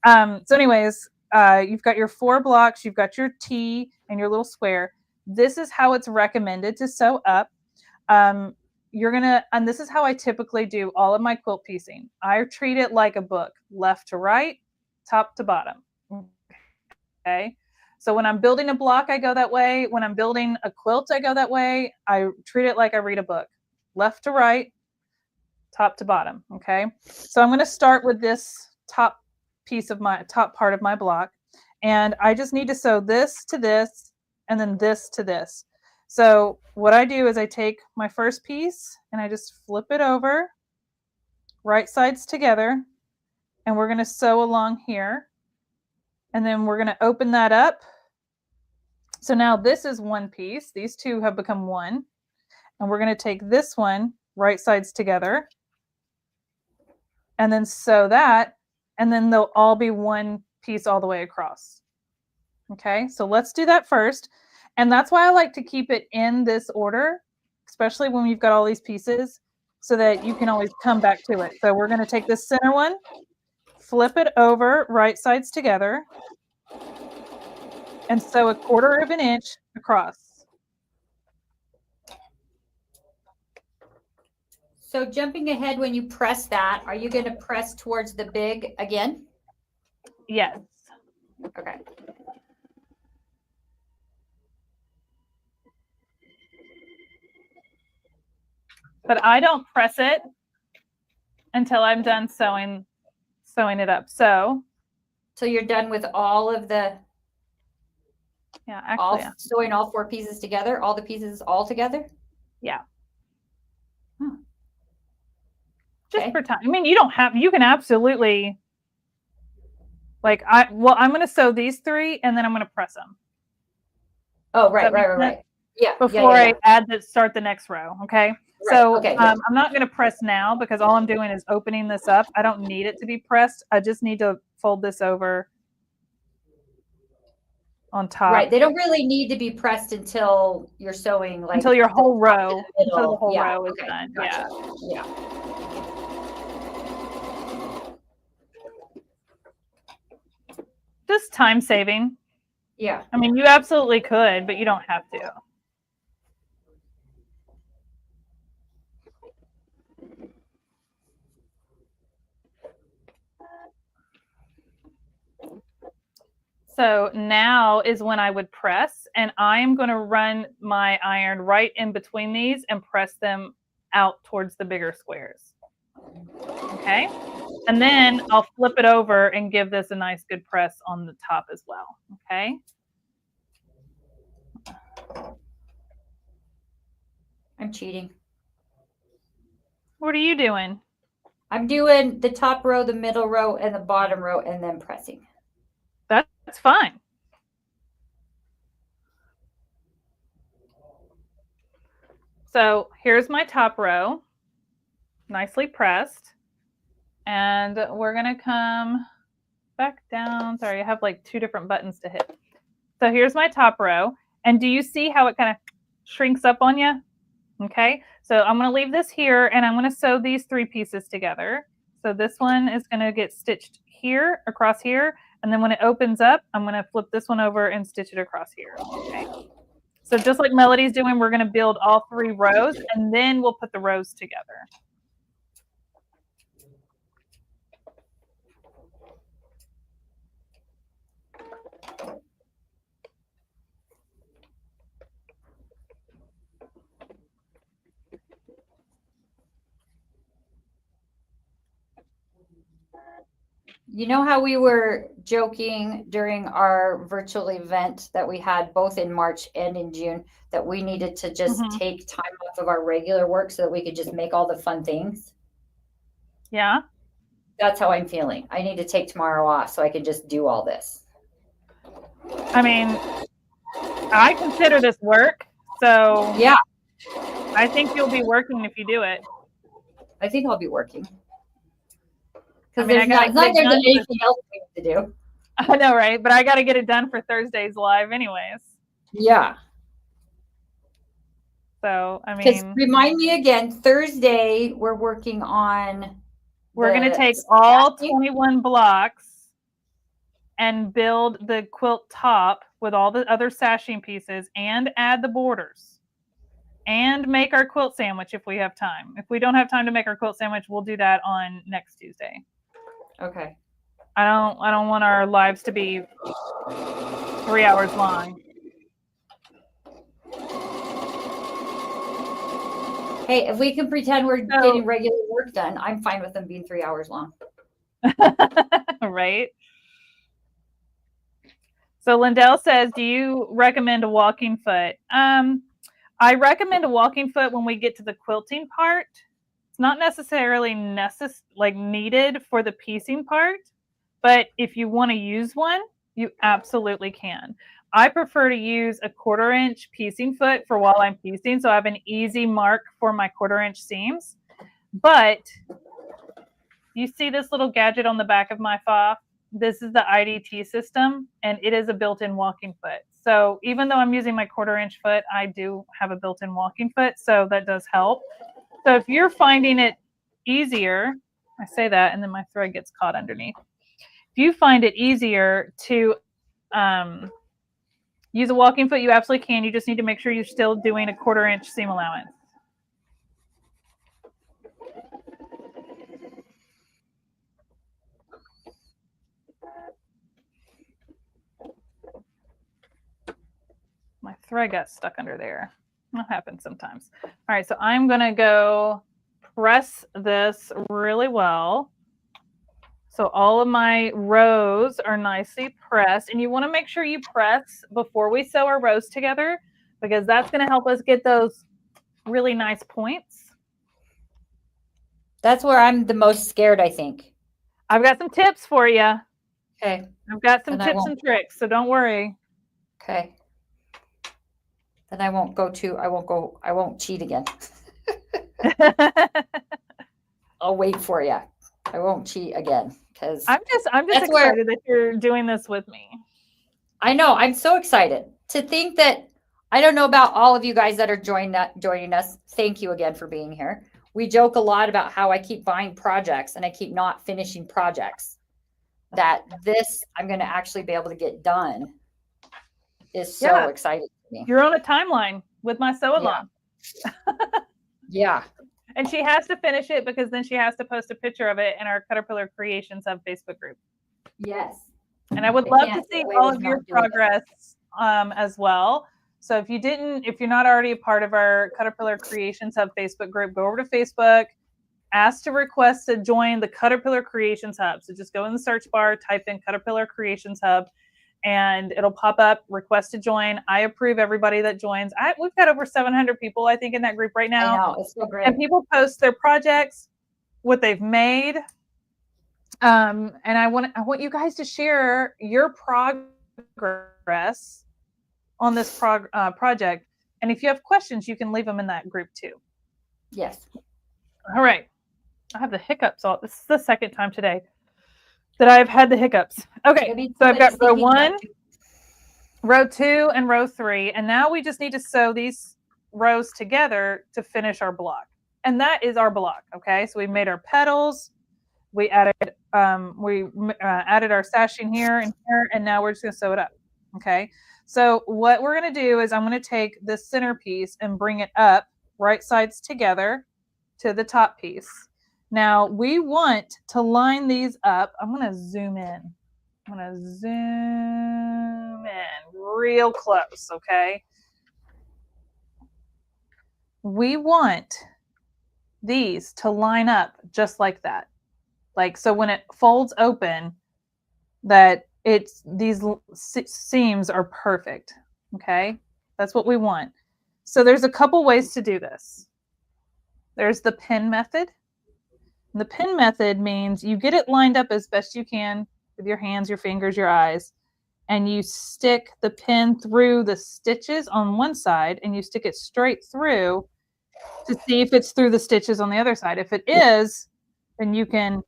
So anyways, you've got your 4 blocks, you've got your T and your little square. This is how it's recommended to sew up. And this is how I typically do all of my quilt piecing. I treat it like a book, left to right, top to bottom. Okay. So when I'm building a block, I go that way. When I'm building a quilt, I go that way. I treat it like I read a book, left to right, top to bottom. Okay. So I'm going to start with this top part of my block. And I just need to sew this to this and then this to this. So what I do is I take my first piece and I just flip it over, right sides together, and we're going to sew along here. And then we're going to open that up. So now this is one piece. These 2 have become one. And we're going to take this one, right sides together, and then sew that. And then they'll all be one piece all the way across. Okay, so let's do that first. And that's why I like to keep it in this order, especially when you've got all these pieces, so that you can always come back to it. So we're going to take this center one, flip it over, right sides together, and sew 1/4 inch across. So jumping ahead, when you press that, are you going to press towards the big again? Yes. Okay. But I don't press it until I'm done sewing it up. So you're done with all of the sewing all 4 pieces together, all the pieces all together? Yeah. Just for time. I mean, you can absolutely, like, I'm going to sew these 3 and then I'm going to press them. Oh, right. Yeah. Before I start the next row. Okay. Right. So okay, I'm not going to press now because all I'm doing is opening this up. I don't need it to be pressed. I just need to fold this over on top. Right. They don't really need to be pressed until you're sewing, like until your whole row, until the whole row is done. Gotcha. Yeah. Just time saving. Yeah. I mean, you absolutely could, but you don't have to. So now is when I would press, and I'm going to run my iron right in between these and press them out towards the bigger squares. Okay. And then I'll flip it over and give this a nice good press on the top as well. Okay. I'm cheating. What are you doing? I'm doing the top row, the middle row, and the bottom row, and then pressing. That's fine. So here's my top row, nicely pressed. And we're going to come back down. Sorry, I have like 2 different buttons to hit. So here's my top row. And do you see how it kind of shrinks up on you? Okay, so I'm going to leave this here and I'm going to sew these 3 pieces together. So this one is going to get stitched here, across here, and then when it opens up, I'm going to flip this one over and stitch it across here. Okay. So just like Melody's doing, we're going to build all 3 rows and then we'll put the rows together. You know how we were joking during our virtual event that we had both in March and in June that we needed to just take time off of our regular work so that we could just make all the fun things? Yeah. That's how I'm feeling. I need to take tomorrow off so I can just do all this. I mean, I consider this work, so yeah, I think you'll be working if you do it. I think I'll be working. Because I mean, there's not anything else we need to do. I know, right? But I got to get it done for Thursday's live anyways. Yeah. So, I Because mean, remind me again, Thursday we're working on. We're going to take all 21 blocks and build the quilt top with all the other sashing pieces and add the borders and make our quilt sandwich if we have time. If we don't have time to make our quilt sandwich, we'll do that on next Tuesday. Okay. I don't want our lives to be 3 hours long. Hey, if we can pretend we're getting regular work done, I'm fine with them being 3 hours long. Right? So Lindell says, do you recommend a walking foot? I recommend a walking foot when we get to the quilting part. It's not necessarily needed for the piecing part, but if you want to use one, you absolutely can. I prefer to use a 1/4 inch piecing foot for while I'm piecing, so I have an easy mark for my 1/4 inch seams. But you see this little gadget on the back of my fob? This is the IDT system, and it is a built-in walking foot. So even though I'm using my 1/4 inch foot, I do have a built-in walking foot, so that does help. So if you're finding it easier, I say that, and then my thread gets caught underneath. If you find it easier to use a walking foot, you absolutely can. You just need to make sure you're still doing a 1/4 inch seam allowance. My thread got stuck under there. That happens sometimes. All right, so I'm going to go press this really well. So all of my rows are nicely pressed, and you want to make sure you press before we sew our rows together, because that's going to help us get those really nice points. That's where I'm the most scared, I think. I've got some tips for you. Okay. I've got some tips and tricks, so don't worry. Okay. Then I won't cheat again. I'll wait for you. I won't cheat again because I'm just excited that you're doing this with me. I know. I'm so excited to think that I don't know about all of you guys that are joining us. Thank you again for being here. We joke a lot about how I keep buying projects and I keep not finishing projects. That this I'm going to actually be able to get done is so exciting to me. You're on a timeline with my sew along. Yeah. And she has to finish it because then she has to post a picture of it in our Caterpillar Creations Hub Facebook group. Yes. And I would love to see all of your progress as well. So if you're not already a part of our Caterpillar Creations Hub Facebook group, go over to Facebook, ask to request to join the Caterpillar Creations Hub. So just go in the search bar, type in Caterpillar Creations Hub, and it'll pop up, request to join. I approve everybody that joins. We've got over 700 people, I think, in that group right now. I know, it's so great. And people post their projects, what they've made. And I want you guys to share your progress on this project. And if you have questions, you can leave them in that group too. Yes. All right. I have the hiccups. This is the second time today that I've had the hiccups. Okay, so I've got row 1, row 2, and row 3. And now we just need to sew these rows together to finish our block. And that is our block. Okay. So we made our petals. We added our sashing here and here, and now we're just going to sew it up. Okay. So what we're going to do is I'm going to take this centerpiece and bring it up right sides together to the top piece. Now we want to line these up. I'm going to zoom in. I'm going to zoom in real close. Okay. We want these to line up just like that. Like, so when it folds open, that these seams are perfect. Okay. That's what we want. So there's a couple ways to do this. There's the pin method. And the pin method means you get it lined up as best you can with your hands, your fingers, your eyes, and you stick the pin through the stitches on one side and you stick it straight through to see if it's through the stitches on the other side. If it is, then you can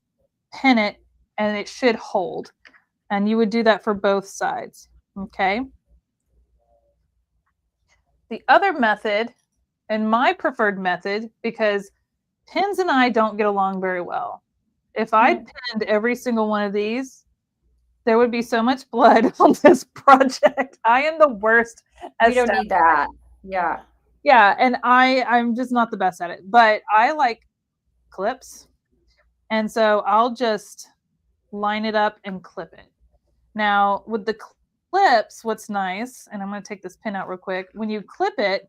pin it and it should hold. And you would do that for both sides. Okay. The other method, and my preferred method, because pins and I don't get along very well. If I pinned every single one of these, there would be so much blood on this project. I am the worst. We don't need that. Yeah. Yeah. And I'm just not the best at it, but I like clips. And so I'll just line it up and clip it. Now with the clips, what's nice, and I'm going to take this pin out real quick. When you clip it,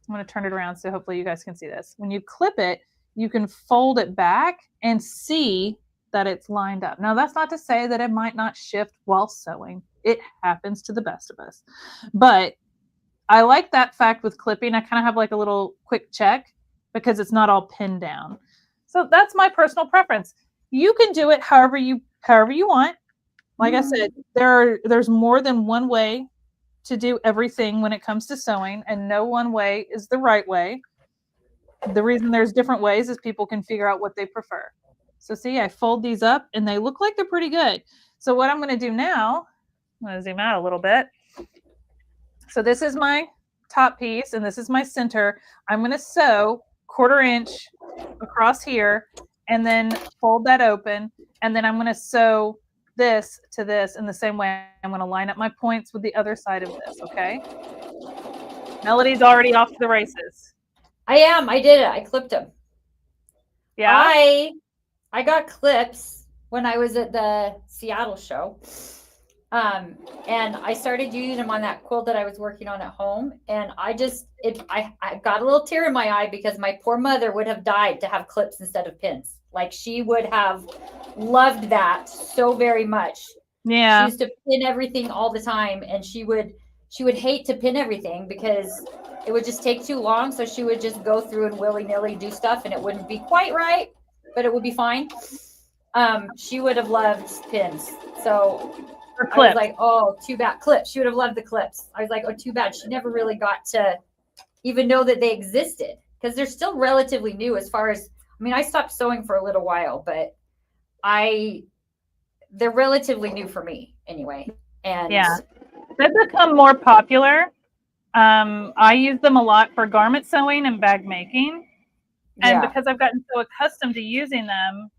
I'm going to turn it around so hopefully you guys can see this. When you clip it, you can fold it back and see that it's lined up. Now that's not to say that it might not shift while sewing. It happens to the best of us. But I like that fact with clipping. I kind of have like a little quick check because it's not all pinned down. So that's my personal preference. You can do it however you want. Like I said, there's more than one way to do everything when it comes to sewing, and no one way is the right way. The reason there's different ways is people can figure out what they prefer. So see, I fold these up and they look like they're pretty good. So what I'm going to do now, I'm going to zoom out a little bit. So this is my top piece and this is my center. I'm going to sew 1/4 inch across here and then fold that open. And then I'm going to sew this to this in the same way. I'm going to line up my points with the other side of this. Okay. Melody's already off to the races. I am. I did it. I clipped them. Yeah. I got clips when I was at the Seattle show. And I started using them on that quilt that I was working on at home. And I got a little tear in my eye because my poor mother would have died to have clips instead of pins. Like she would have loved that so very much. Yeah. She used to pin everything all the time, and she would hate to pin everything because it would just take too long. So she would just go through and willy-nilly do stuff, and it wouldn't be quite right, but it would be fine. She would have loved pins. So I was like, oh, too bad. Clips. She would have loved the clips. I was like, oh, too bad. She never really got to even know that they existed because they're still relatively new as far as, I mean, I stopped sewing for a little while, but they're relatively new for me anyway. And yeah, they've become more popular. I use them a lot for garment sewing and bag making. And because I've gotten so accustomed to using them,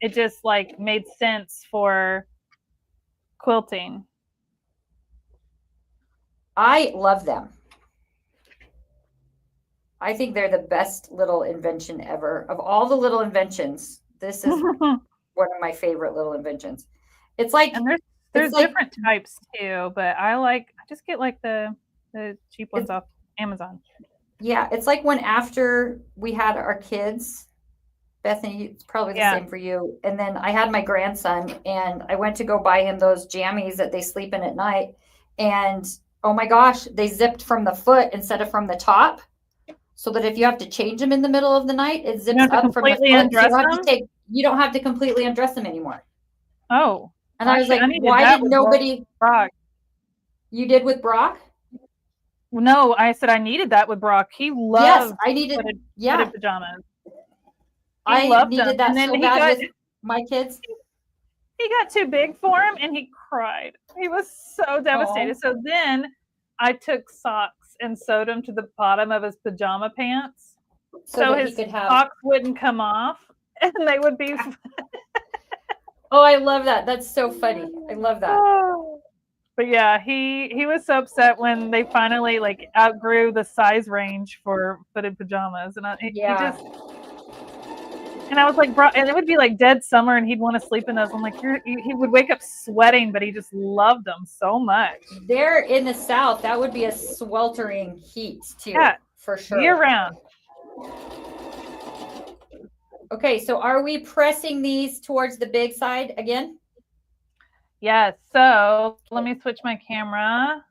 it just like made sense for quilting. I love them. I think they're the best little invention ever. Of all the little inventions, this is one of my favorite little inventions. It's like, and there's different types too, but I just get like the cheap ones off Amazon. Yeah, it's like when after we had our kids, Bethany, it's probably the same for you. And then I had my grandson and I went to go buy him those jammies that they sleep in at night. And oh my gosh, they zipped from the foot instead of from the top. So that if you have to change them in the middle of the night, it zips up from the foot. So you don't have to completely undress them anymore. Oh. And I was like, why did nobody? Brock. You did with Brock? No, I said I needed that with Brock. He loved footed pajamas. I needed that so bad with my kids. He got too big for him and he cried. He was so devastated. So then I took socks and sewed them to the bottom of his pajama pants so his socks wouldn't come off and they would be. Oh, I love that. That's so funny. I love that. But yeah, he was so upset when they finally like outgrew the size range for fitted pajamas, and he just. And I was like, bro, and it would be like dead summer, and he'd want to sleep in those. I'm like, he would wake up sweating, but he just loved them so much. There in the South, that would be a sweltering heat too. Yeah, for sure. Year round. Okay, so are we pressing these towards the big side again? Yes. So let me switch my camera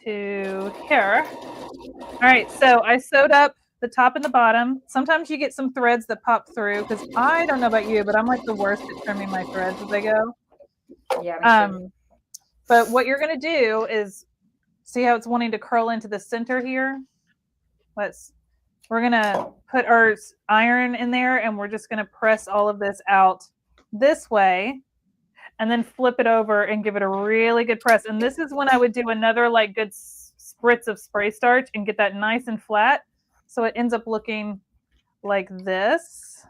to here. All right. So I sewed up the top and the bottom. Sometimes you get some threads that pop through because I don't know about you, but I'm like the worst at trimming my threads as they go. Yeah. But what you're going to do is see how it's wanting to curl into the center here. We're going to put our iron in there and we're just going to press all of this out this way and then flip it over and give it a really good press. And this is when I would do another like good spritz of spray starch and get that nice and flat. So it ends up looking like this.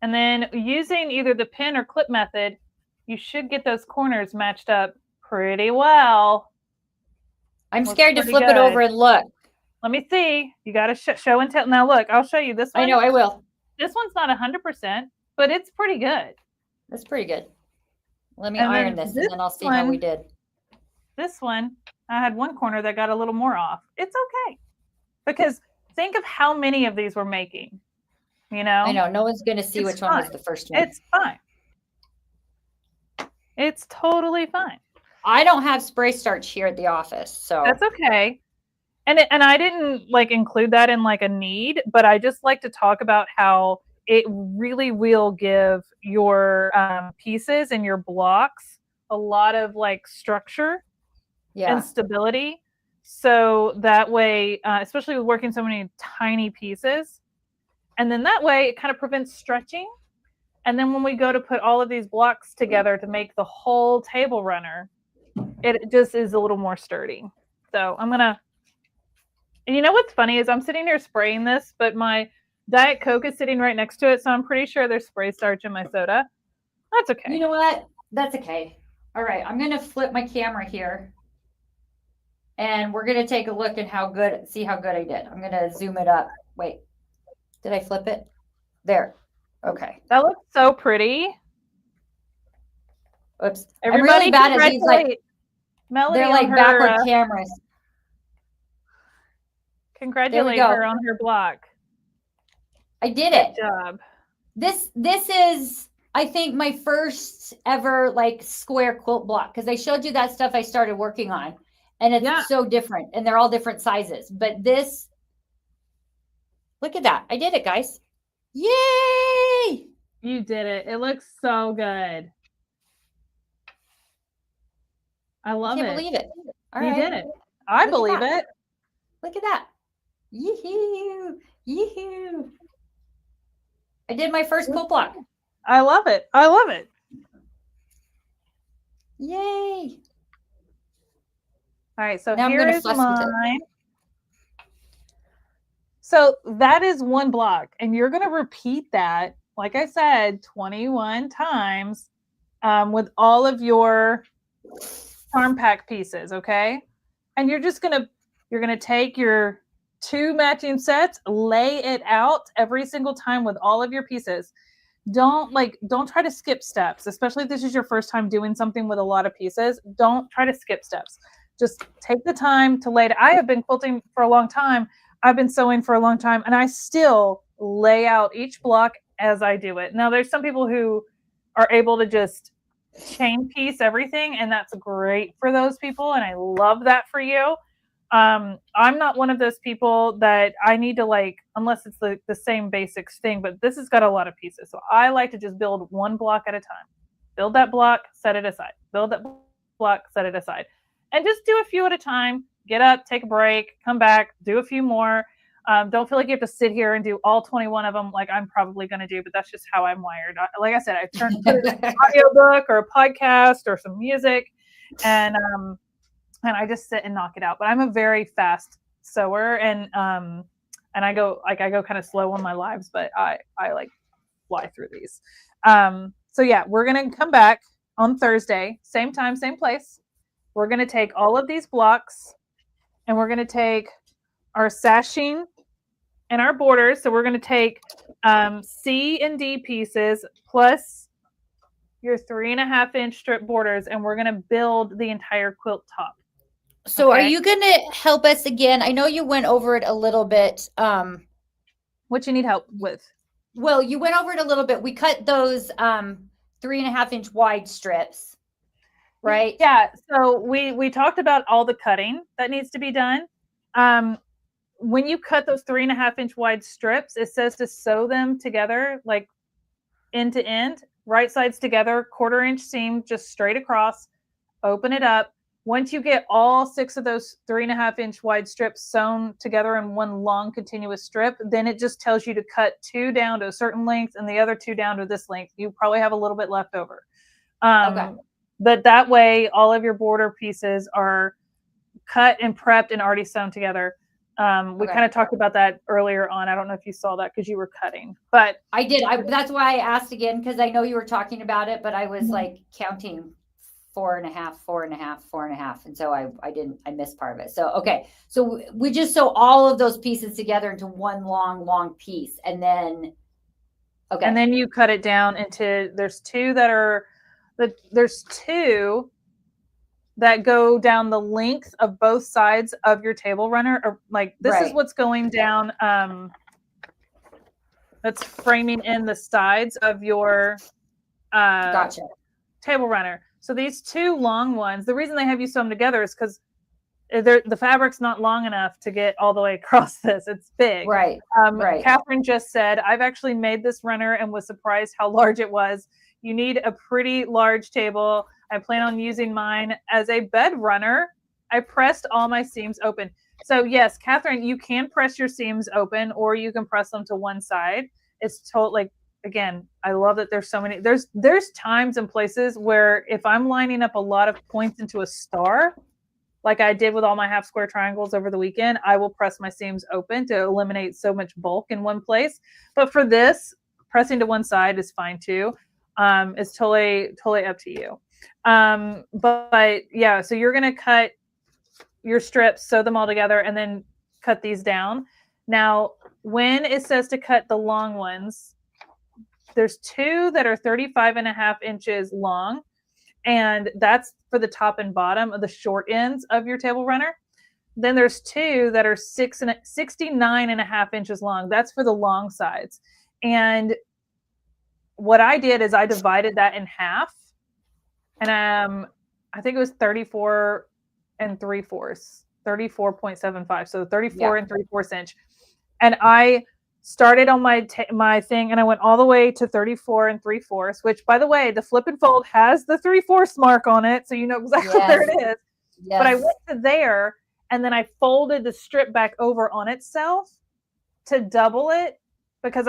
And then using either the pin or clip method, you should get those corners matched up pretty well. I'm scared to flip it over and look. Let me see. You got to show and tell. Now look, I'll show you this one. I know, I will. This one's not 100%, but it's pretty good. That's pretty good. Let me iron this and then I'll see how we did. This one, I had one corner that got a little more off. It's okay. Because think of how many of these we're making, you know? I know. No one's going to see which one was the first one. It's fine. It's totally fine. I don't have spray starch here at the office, so. That's okay. And I didn't like include that in like a need, but I just like to talk about how it really will give your pieces and your blocks a lot of like structure and stability. So that way, especially with working so many tiny pieces, and then that way it kind of prevents stretching. And then when we go to put all of these blocks together to make the whole table runner, it just is a little more sturdy. So I'm going to, and you know what's funny is I'm sitting here spraying this, but my Diet Coke is sitting right next to it. So I'm pretty sure there's spray starch in my soda. That's okay. You know what? That's okay. All right. I'm going to flip my camera here. And we're going to take a look at see how good I did. I'm going to zoom it up. Wait, did I flip it? There. Okay. That looks so pretty. Oops. Everybody, I'm really bad at these, like, Melody, they're like backward cameras. Congratulate her on her block. I did it. Good job. This is, I think, my first ever like square quilt block because I showed you that stuff I started working on. And it's so different, and they're all different sizes. But this, look at that. I did it, guys. Yay! You did it. It looks so good. I love it. I can't believe it. You did it. I believe it. Look at that. Yee-hoo. Yee-hoo. I did my first quilt block. I love it. I love it. Yay. All right, so now here is mine. So that is one block, and you're going to repeat that, like I said, 21 times with all of your charm pack pieces, okay? And you're going to take your 2 matching sets, lay it out every single time with all of your pieces. Don't try to skip steps, especially if this is your first time doing something with a lot of pieces. Don't try to skip steps. Just take the time to lay it. I have been quilting for a long time. I've been sewing for a long time, and I still lay out each block as I do it. Now, there's some people who are able to just chain piece everything, and that's great for those people, and I love that for you. I'm not one of those people that I need to like, unless it's the same basics thing, but this has got a lot of pieces. So I like to just build one block at a time. Build that block, set it aside. Build that block, set it aside. And just do a few at a time. Get up, take a break, come back, do a few more. Don't feel like you have to sit here and do all 21 of them like I'm probably going to do, but that's just how I'm wired. Like I said, I turn to an audiobook or a podcast or some music, and and I just sit and knock it out. But I'm a very fast sewer, and I go kind of slow on my lives, but I like fly through these. So yeah, we're gonna come back on Thursday, same time, same place. We're gonna take all of these blocks, and we're gonna take our sashing and our borders. So we're gonna take C and D pieces plus your 3.5 inch strip borders, and we're gonna build the entire quilt top. So are you going to help us again? I know you went over it a little bit. What you need help with? Well, you went over it a little bit. We cut those 3.5 inch wide strips, right? Yeah. So we talked about all the cutting that needs to be done. When you cut those 3.5 inch wide strips, it says to sew them together, like end to end, right sides together, 1/4 inch seam just straight across, open it up. Once you get all 6 of those 3.5 inch wide strips sewn together in one long continuous strip, then it just tells you to cut 2 down to a certain length and the other 2 down to this length. You probably have a little bit left over. Okay. But that way, all of your border pieces are cut and prepped and already sewn together. We kind of talked about that earlier on. I don't know if you saw that because you were cutting, but I did. That's why I asked again, because I know you were talking about it, but I was like counting 4.5, 4.5, 4.5. And so I missed part of it. So, okay. So we just sew all of those pieces together into one long piece. And then, okay. And then you cut it down into, there's two that go down the length of both sides of your table runner. Or like, this is what's going down. That's framing in the sides of your table runner. So these 2 long ones, the reason they have you sew them together is because the fabric's not long enough to get all the way across this. It's big. Right. Catherine just said, I've actually made this runner and was surprised how large it was. You need a pretty large table. I plan on using mine as a bed runner. I pressed all my seams open. So yes, Catherine, you can press your seams open, or you can press them to one side. It's like, again, I love that there's so many, there's times and places where if I'm lining up a lot of points into a star, like I did with all my half square triangles over the weekend, I will press my seams open to eliminate so much bulk in one place. But for this, pressing to one side is fine too. It's totally up to you. But yeah, so you're going to cut your strips, sew them all together, and then cut these down. Now, when it says to cut the long ones, there's 2 that are 35.5 inches long, and that's for the top and bottom of the short ends of your table runner. Then there's 2 that are 69.5 inches long. That's for the long sides. And what I did is I divided that in half, and I think it was 34 3/4, 34.75. So 34 3/4 inch. And I started on my thing, and I went all the way to 34 3/4, which, by the way, the flip and fold has the 3/4 mark on it, so you know exactly where it is. Yes. But I went to there, and then I folded the strip back over on itself to double it, because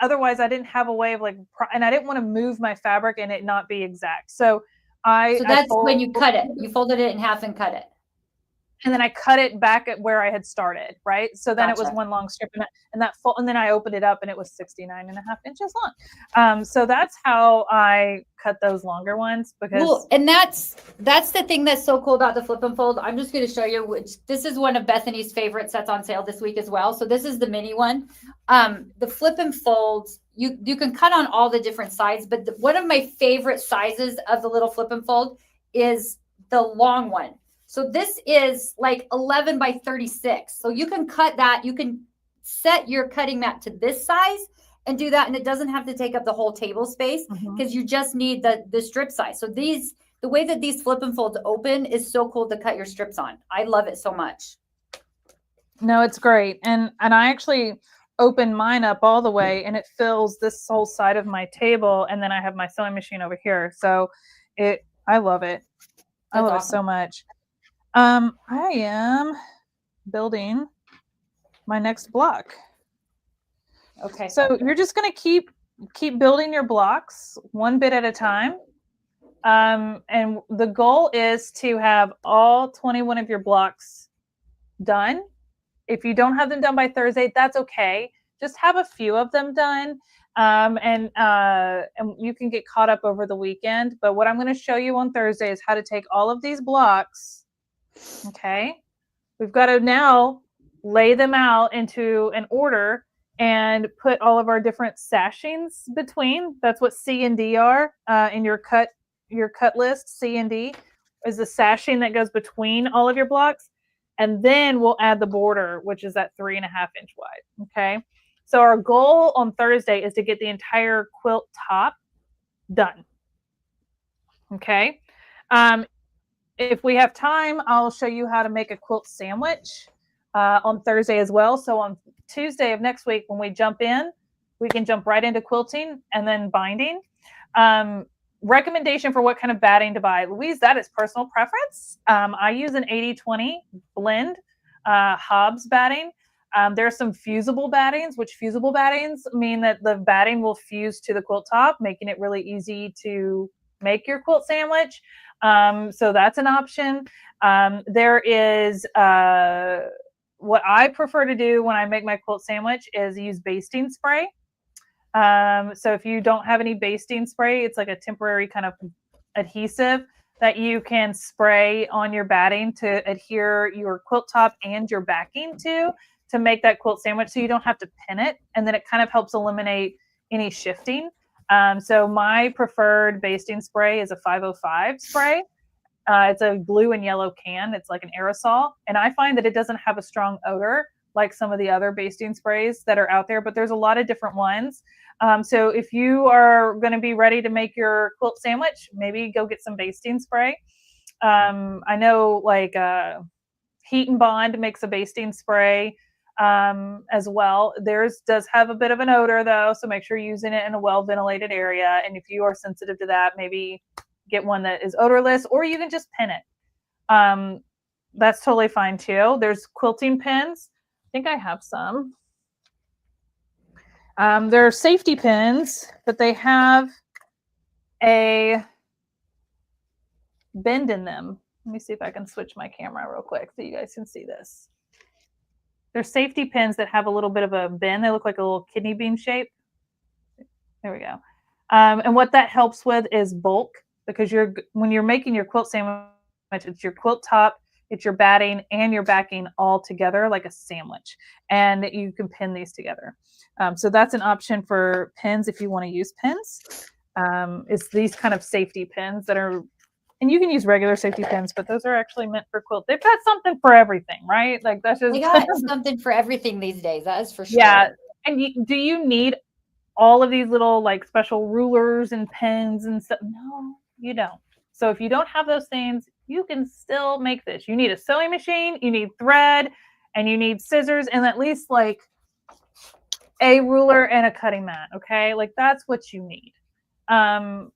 otherwise I didn't have a way of and I didn't want to move my fabric and it not be exact. So that's when you cut it. You folded it in half and cut it. And then I cut it back at where I had started, right? So then it was one long strip, and then I opened it up, and it was 69.5 inches long. So that's how I cut those longer ones, because and that's the thing that's so cool about the flip and fold. I'm just going to show you, this is one of Bethany's favorite sets on sale this week as well. So this is the mini one. The flip and folds, you can cut on all the different sides, but one of my favorite sizes of the little flip and fold is the long one. So this is like 11 by 36. So you can cut that. You can set your cutting mat to this size and do that. And it doesn't have to take up the whole table space, because you just need the strip size. So the way that these flip and folds open is so cool to cut your strips on. I love it so much. No, it's great. And I actually open mine up all the way, and it fills this whole side of my table. And then I have my sewing machine over here. So I love it. I love it so much. I am building my next block. Okay. So you're just going to keep building your blocks one bit at a time. And the goal is to have all 21 of your blocks done. If you don't have them done by Thursday, that's okay. Just have a few of them done. And you can get caught up over the weekend. But what I'm going to show you on Thursday is how to take all of these blocks. Okay. We've got to now lay them out into an order and put all of our different sashings between. That's what C and D are in your cut list. C and D is the sashing that goes between all of your blocks. And then we'll add the border, which is that 3.5 inch wide. Okay. So our goal on Thursday is to get the entire quilt top done. Okay. If we have time, I'll show you how to make a quilt sandwich on Thursday as well. So on Tuesday of next week, when we jump in, we can jump right into quilting and then binding. Recommendation for what kind of batting to buy. Louise, that is personal preference. I use an 80-20 blend, Hobbs batting. There are some fusible battings, which fusible battings mean that the batting will fuse to the quilt top, making it really easy to make your quilt sandwich. So that's an option. There is what I prefer to do when I make my quilt sandwich is use basting spray. So if you don't have any basting spray, it's like a temporary kind of adhesive that you can spray on your batting to adhere your quilt top and your backing to make that quilt sandwich so you don't have to pin it. And then it kind of helps eliminate any shifting. So my preferred basting spray is a 505 spray. It's a blue and yellow can. It's like an aerosol. And I find that it doesn't have a strong odor like some of the other basting sprays that are out there, but there's a lot of different ones. So if you are going to be ready to make your quilt sandwich, maybe go get some basting spray. I know like Heat and Bond makes a basting spray as well. Theirs does have a bit of an odor though, so make sure you're using it in a well-ventilated area. And if you are sensitive to that, maybe get one that is odorless, or you can just pin it. That's totally fine too. There's quilting pins. I think I have some. They're safety pins, but they have a bend in them. Let me see if I can switch my camera real quick so you guys can see this. They're safety pins that have a little bit of a bend. They look like a little kidney bean shape. There we go. And what that helps with is bulk, because when you're making your quilt sandwich, it's your quilt top, it's your batting, and your backing all together like a sandwich. And you can pin these together. So that's an option for pins if you want to use pins. It's these kind of safety pins that are, and you can use regular safety pins, but those are actually meant for quilt. They've got something for everything, right? Like that's just. They got something for everything these days. That is for sure. Yeah. And do you need all of these little like special rulers and pens and stuff? No, you don't. So if you don't have those things, you can still make this. You need a sewing machine, you need thread, and you need scissors, and at least like a ruler and a cutting mat. Okay, like that's what you need. I'm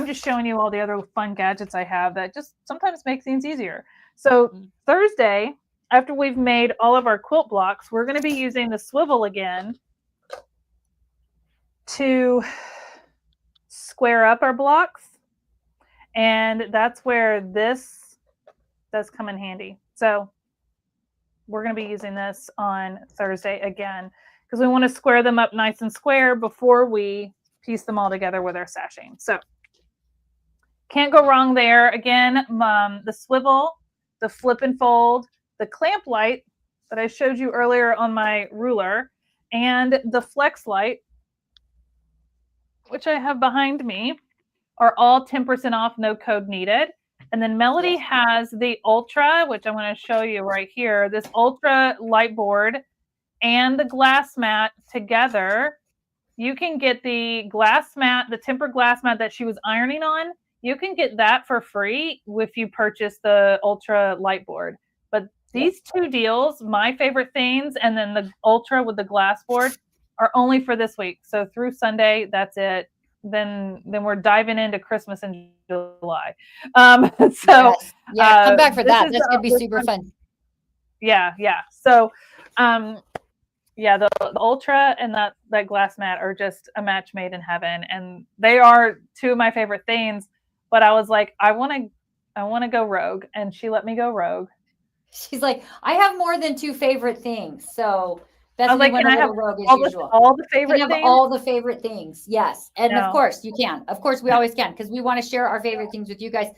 just showing you all the other fun gadgets I have that just sometimes make things easier. So Thursday, after we've made all of our quilt blocks, we're going to be using the swivel again to square up our blocks. And that's where this does come in handy. So we're going to be using this on Thursday again, because we want to square them up nice and square before we piece them all together with our sashing. So can't go wrong there. Again, the swivel, the flip and fold, the clamp light that I showed you earlier on my ruler, and the flex light, which I have behind me, are all 10% off, no code needed. And then Melody has the Ultra, which I'm going to show you right here, this Ultra light board and the glass mat together. You can get the glass mat, the tempered glass mat that she was ironing on. You can get that for free if you purchase the Ultra light board. But these two deals, my favorite things, and then the Ultra with the glass board, are only for this week. So through Sunday, that's it. Then we're diving into Christmas in July. Come back for that. That's gonna be super fun. Yeah. So Yeah, the Ultra and that glass mat are just a match made in heaven, and they are two of my favorite things. But I was like, I want to go rogue, and she let me go rogue. She's like, I have more than two favorite things. So I was Bethany like, went can a I have little rogue as usual. all the Can favorite you have things? all the favorite things? Yes. And No. of course you can. Of course, we always can, because we want to share our favorite things with you guys.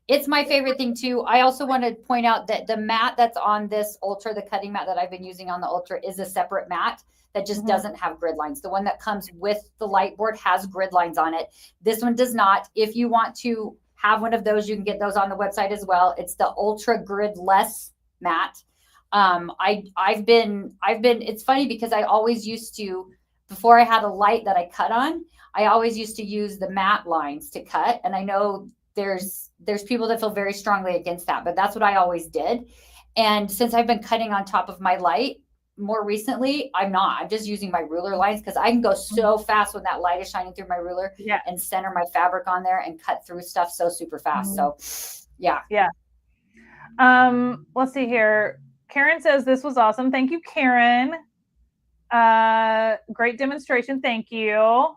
It's my favorite thing too. I also want to point out that the mat that's on this Ultra, the cutting mat that I've been using on the Ultra, is a separate mat that just doesn't have grid lines. The one that comes with the light board has grid lines on it. This one does not. If you want to have one of those, you can get those on the website as well. It's the Ultra Gridless mat. I've been, it's funny because I always used to, before I had a light that I cut on, I always used to use the mat lines to cut. And I know there's people that feel very strongly against that, but that's what I always did. And since I've been cutting on top of my light more recently, I'm just using my ruler lines, because I can go so fast when that light is shining through my ruler and center my fabric on there and cut through stuff so super fast. So yeah. Let's see here. Karen says this was awesome. Thank you, Karen. Great demonstration. Thank you.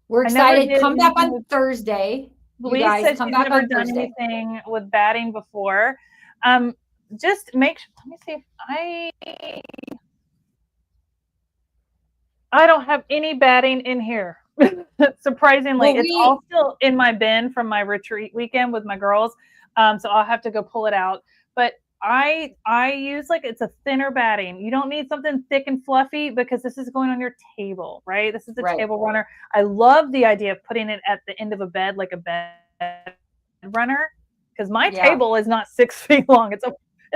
We're excited. Come back on Thursday. Louise said she's never done anything with batting before. Just make sure, let me see if I don't have any batting in here. Surprisingly, it's all still in my bin from my retreat weekend with my girls. So I'll have to go pull it out. But I use, like, it's a thinner batting. You don't need something thick and fluffy, because this is going on your table, right? This is a table runner. I love the idea of putting it at the end of a bed, like a bed runner, because my table is not 6 feet long. It's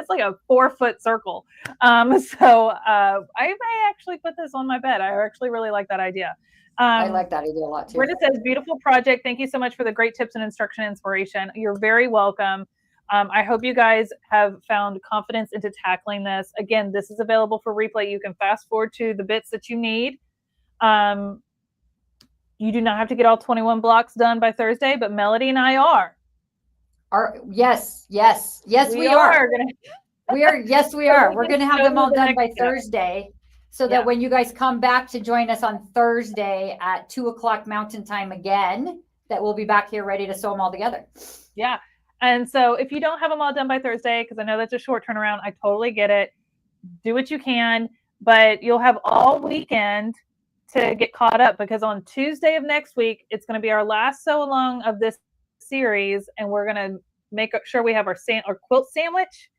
like a 4-foot circle. So I may actually put this on my bed. I actually really like that idea. I like that idea a lot too. Britta says, beautiful project. Thank you so much for the great tips and instruction and inspiration. You're very welcome. I hope you guys have found confidence into tackling this. Again, this is available for replay. You can fast forward to the bits that you need. You do not have to get all 21 blocks done by Thursday, but Melody and I are. Yes, we are. Yes, we are. We're going to have them all done by Thursday, so that when you guys come back to join us on Thursday at 2:00 Mountain Time again, that we'll be back here ready to sew them all together. Yeah. And so if you don't have them all done by Thursday, because I know that's a short turnaround, I totally get it. Do what you can, but you'll have all weekend to get caught up, because on Tuesday of next week, it's going to be our last sew along of this series, and we're going to make sure we have our quilt sandwich,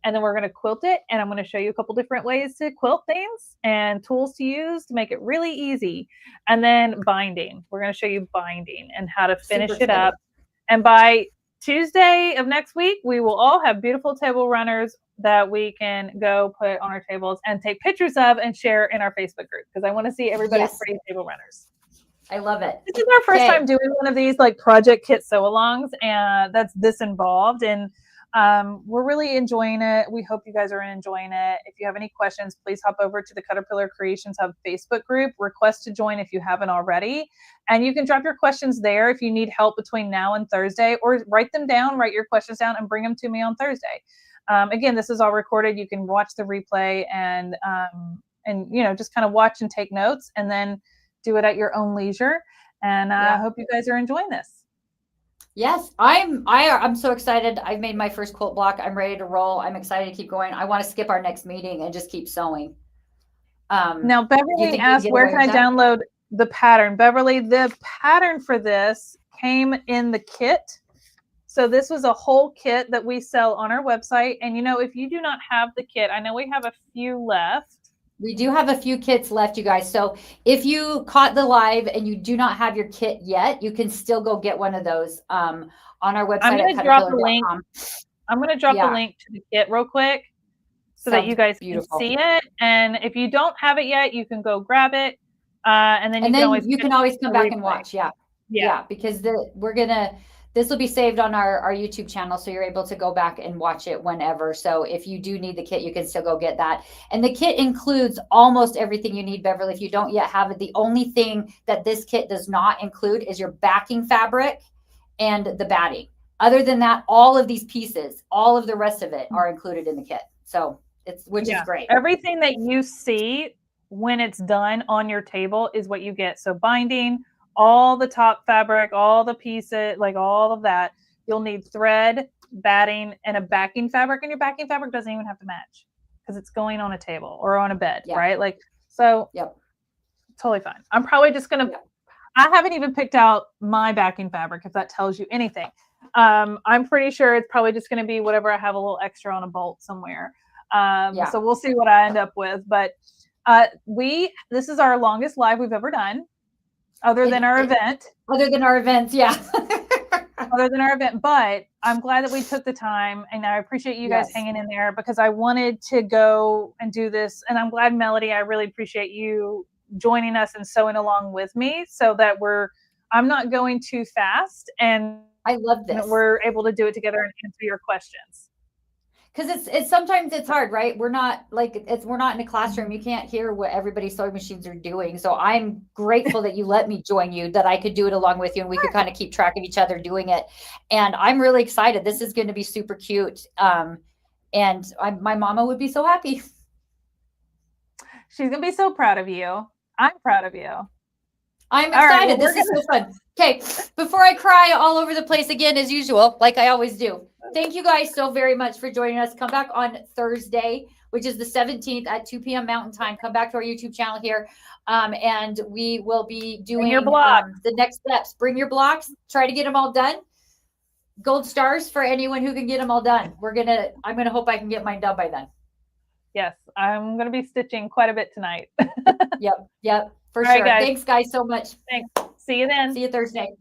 and then we're going to quilt it, and I'm going to show you a couple different ways to quilt things and tools to use to make it really easy. And then binding. We're going to show you binding and how to finish it up. And by Tuesday of next week, we will all have beautiful table runners that we can go put on our tables and take pictures of and share in our Facebook group, because I want to see everybody's pretty table runners. I love it. This is our first time doing one of these, like, project kit sew-alongs, and that's this involved, and we're really enjoying it. We hope you guys are enjoying it. If you have any questions, please hop over to the Caterpillar Creations Hub Facebook group. Request to join if you haven't already, and you can drop your questions there if you need help between now and Thursday, or write your questions down and bring them to me on Thursday. Again, this is all recorded. You can watch the replay and just kind of watch and take notes, and then do it at your own leisure. And I hope you guys are enjoying this. Yes, I'm so excited. I've made my first quilt block. I'm ready to roll. I'm excited to keep going. I want to skip our next meeting and just keep sewing. Now, Beverly asked, where can I download the pattern? Beverly, the pattern for this came in the kit. So this was a whole kit that we sell on our website. And, if you do not have the kit, I know we have a few left. We do have a few kits left, you guys. So if you caught the live and you do not have your kit yet, you can still go get one of those on our website. I'm going to drop the link. I'm going to drop the link to the kit real quick so that you guys can see it. And if you don't have it yet, you can go grab it. And then you can always come back and watch. Yeah. Because this will be saved on our YouTube channel, so you're able to go back and watch it whenever. So if you do need the kit, you can still go get that. And the kit includes almost everything you need, Beverly. If you don't yet have it, the only thing that this kit does not include is your backing fabric and the batting. Other than that, all of these pieces, all of the rest of it are included in the kit. So which is great. Everything that you see when it's done on your table is what you get. So binding, all the top fabric, all the pieces, like all of that. You'll need thread, batting, and a backing fabric. And your backing fabric doesn't even have to match because it's going on a table or on a bed, right? Like, so totally fine. I'm probably just going to, I haven't even picked out my backing fabric, if that tells you anything. I'm pretty sure it's probably just going to be whatever I have a little extra on a bolt somewhere. So we'll see what I end up with. But this is our longest live we've ever done, other than our event. Other than our events, Other than our event. But I'm glad that we took the time, and I appreciate you guys hanging in there, because I wanted to go and do this. And I'm glad, Melody, I really appreciate you joining us and sewing along with me, so that I'm not going too fast, and I love this. We're able to do it together and answer your questions. Because it's sometimes it's hard, right? We're not in a classroom. You can't hear what everybody's sewing machines are doing. So I'm grateful that you let me join you, that I could do it along with you, and we could kind of keep track of each other doing it. And I'm really excited. This is going to be super cute. And my mama would be so happy. She's going to be so proud of you. I'm proud of you. I'm excited. This is so fun. Okay, before I cry all over the place again, as usual, like I always do, thank you guys so very much for joining us. Come back on Thursday, which is the 17th at 2 p.m. Mountain Time. Come back to our YouTube channel here, and we will be doing the next steps. Bring your blocks. Try to get them all done. Gold stars for anyone who can get them all done. I'm gonna hope I can get mine done by then. Yes, I'm gonna be stitching quite a bit tonight. Yep, for sure. Thanks, guys, so much. Thanks. See you then. See you Thursday.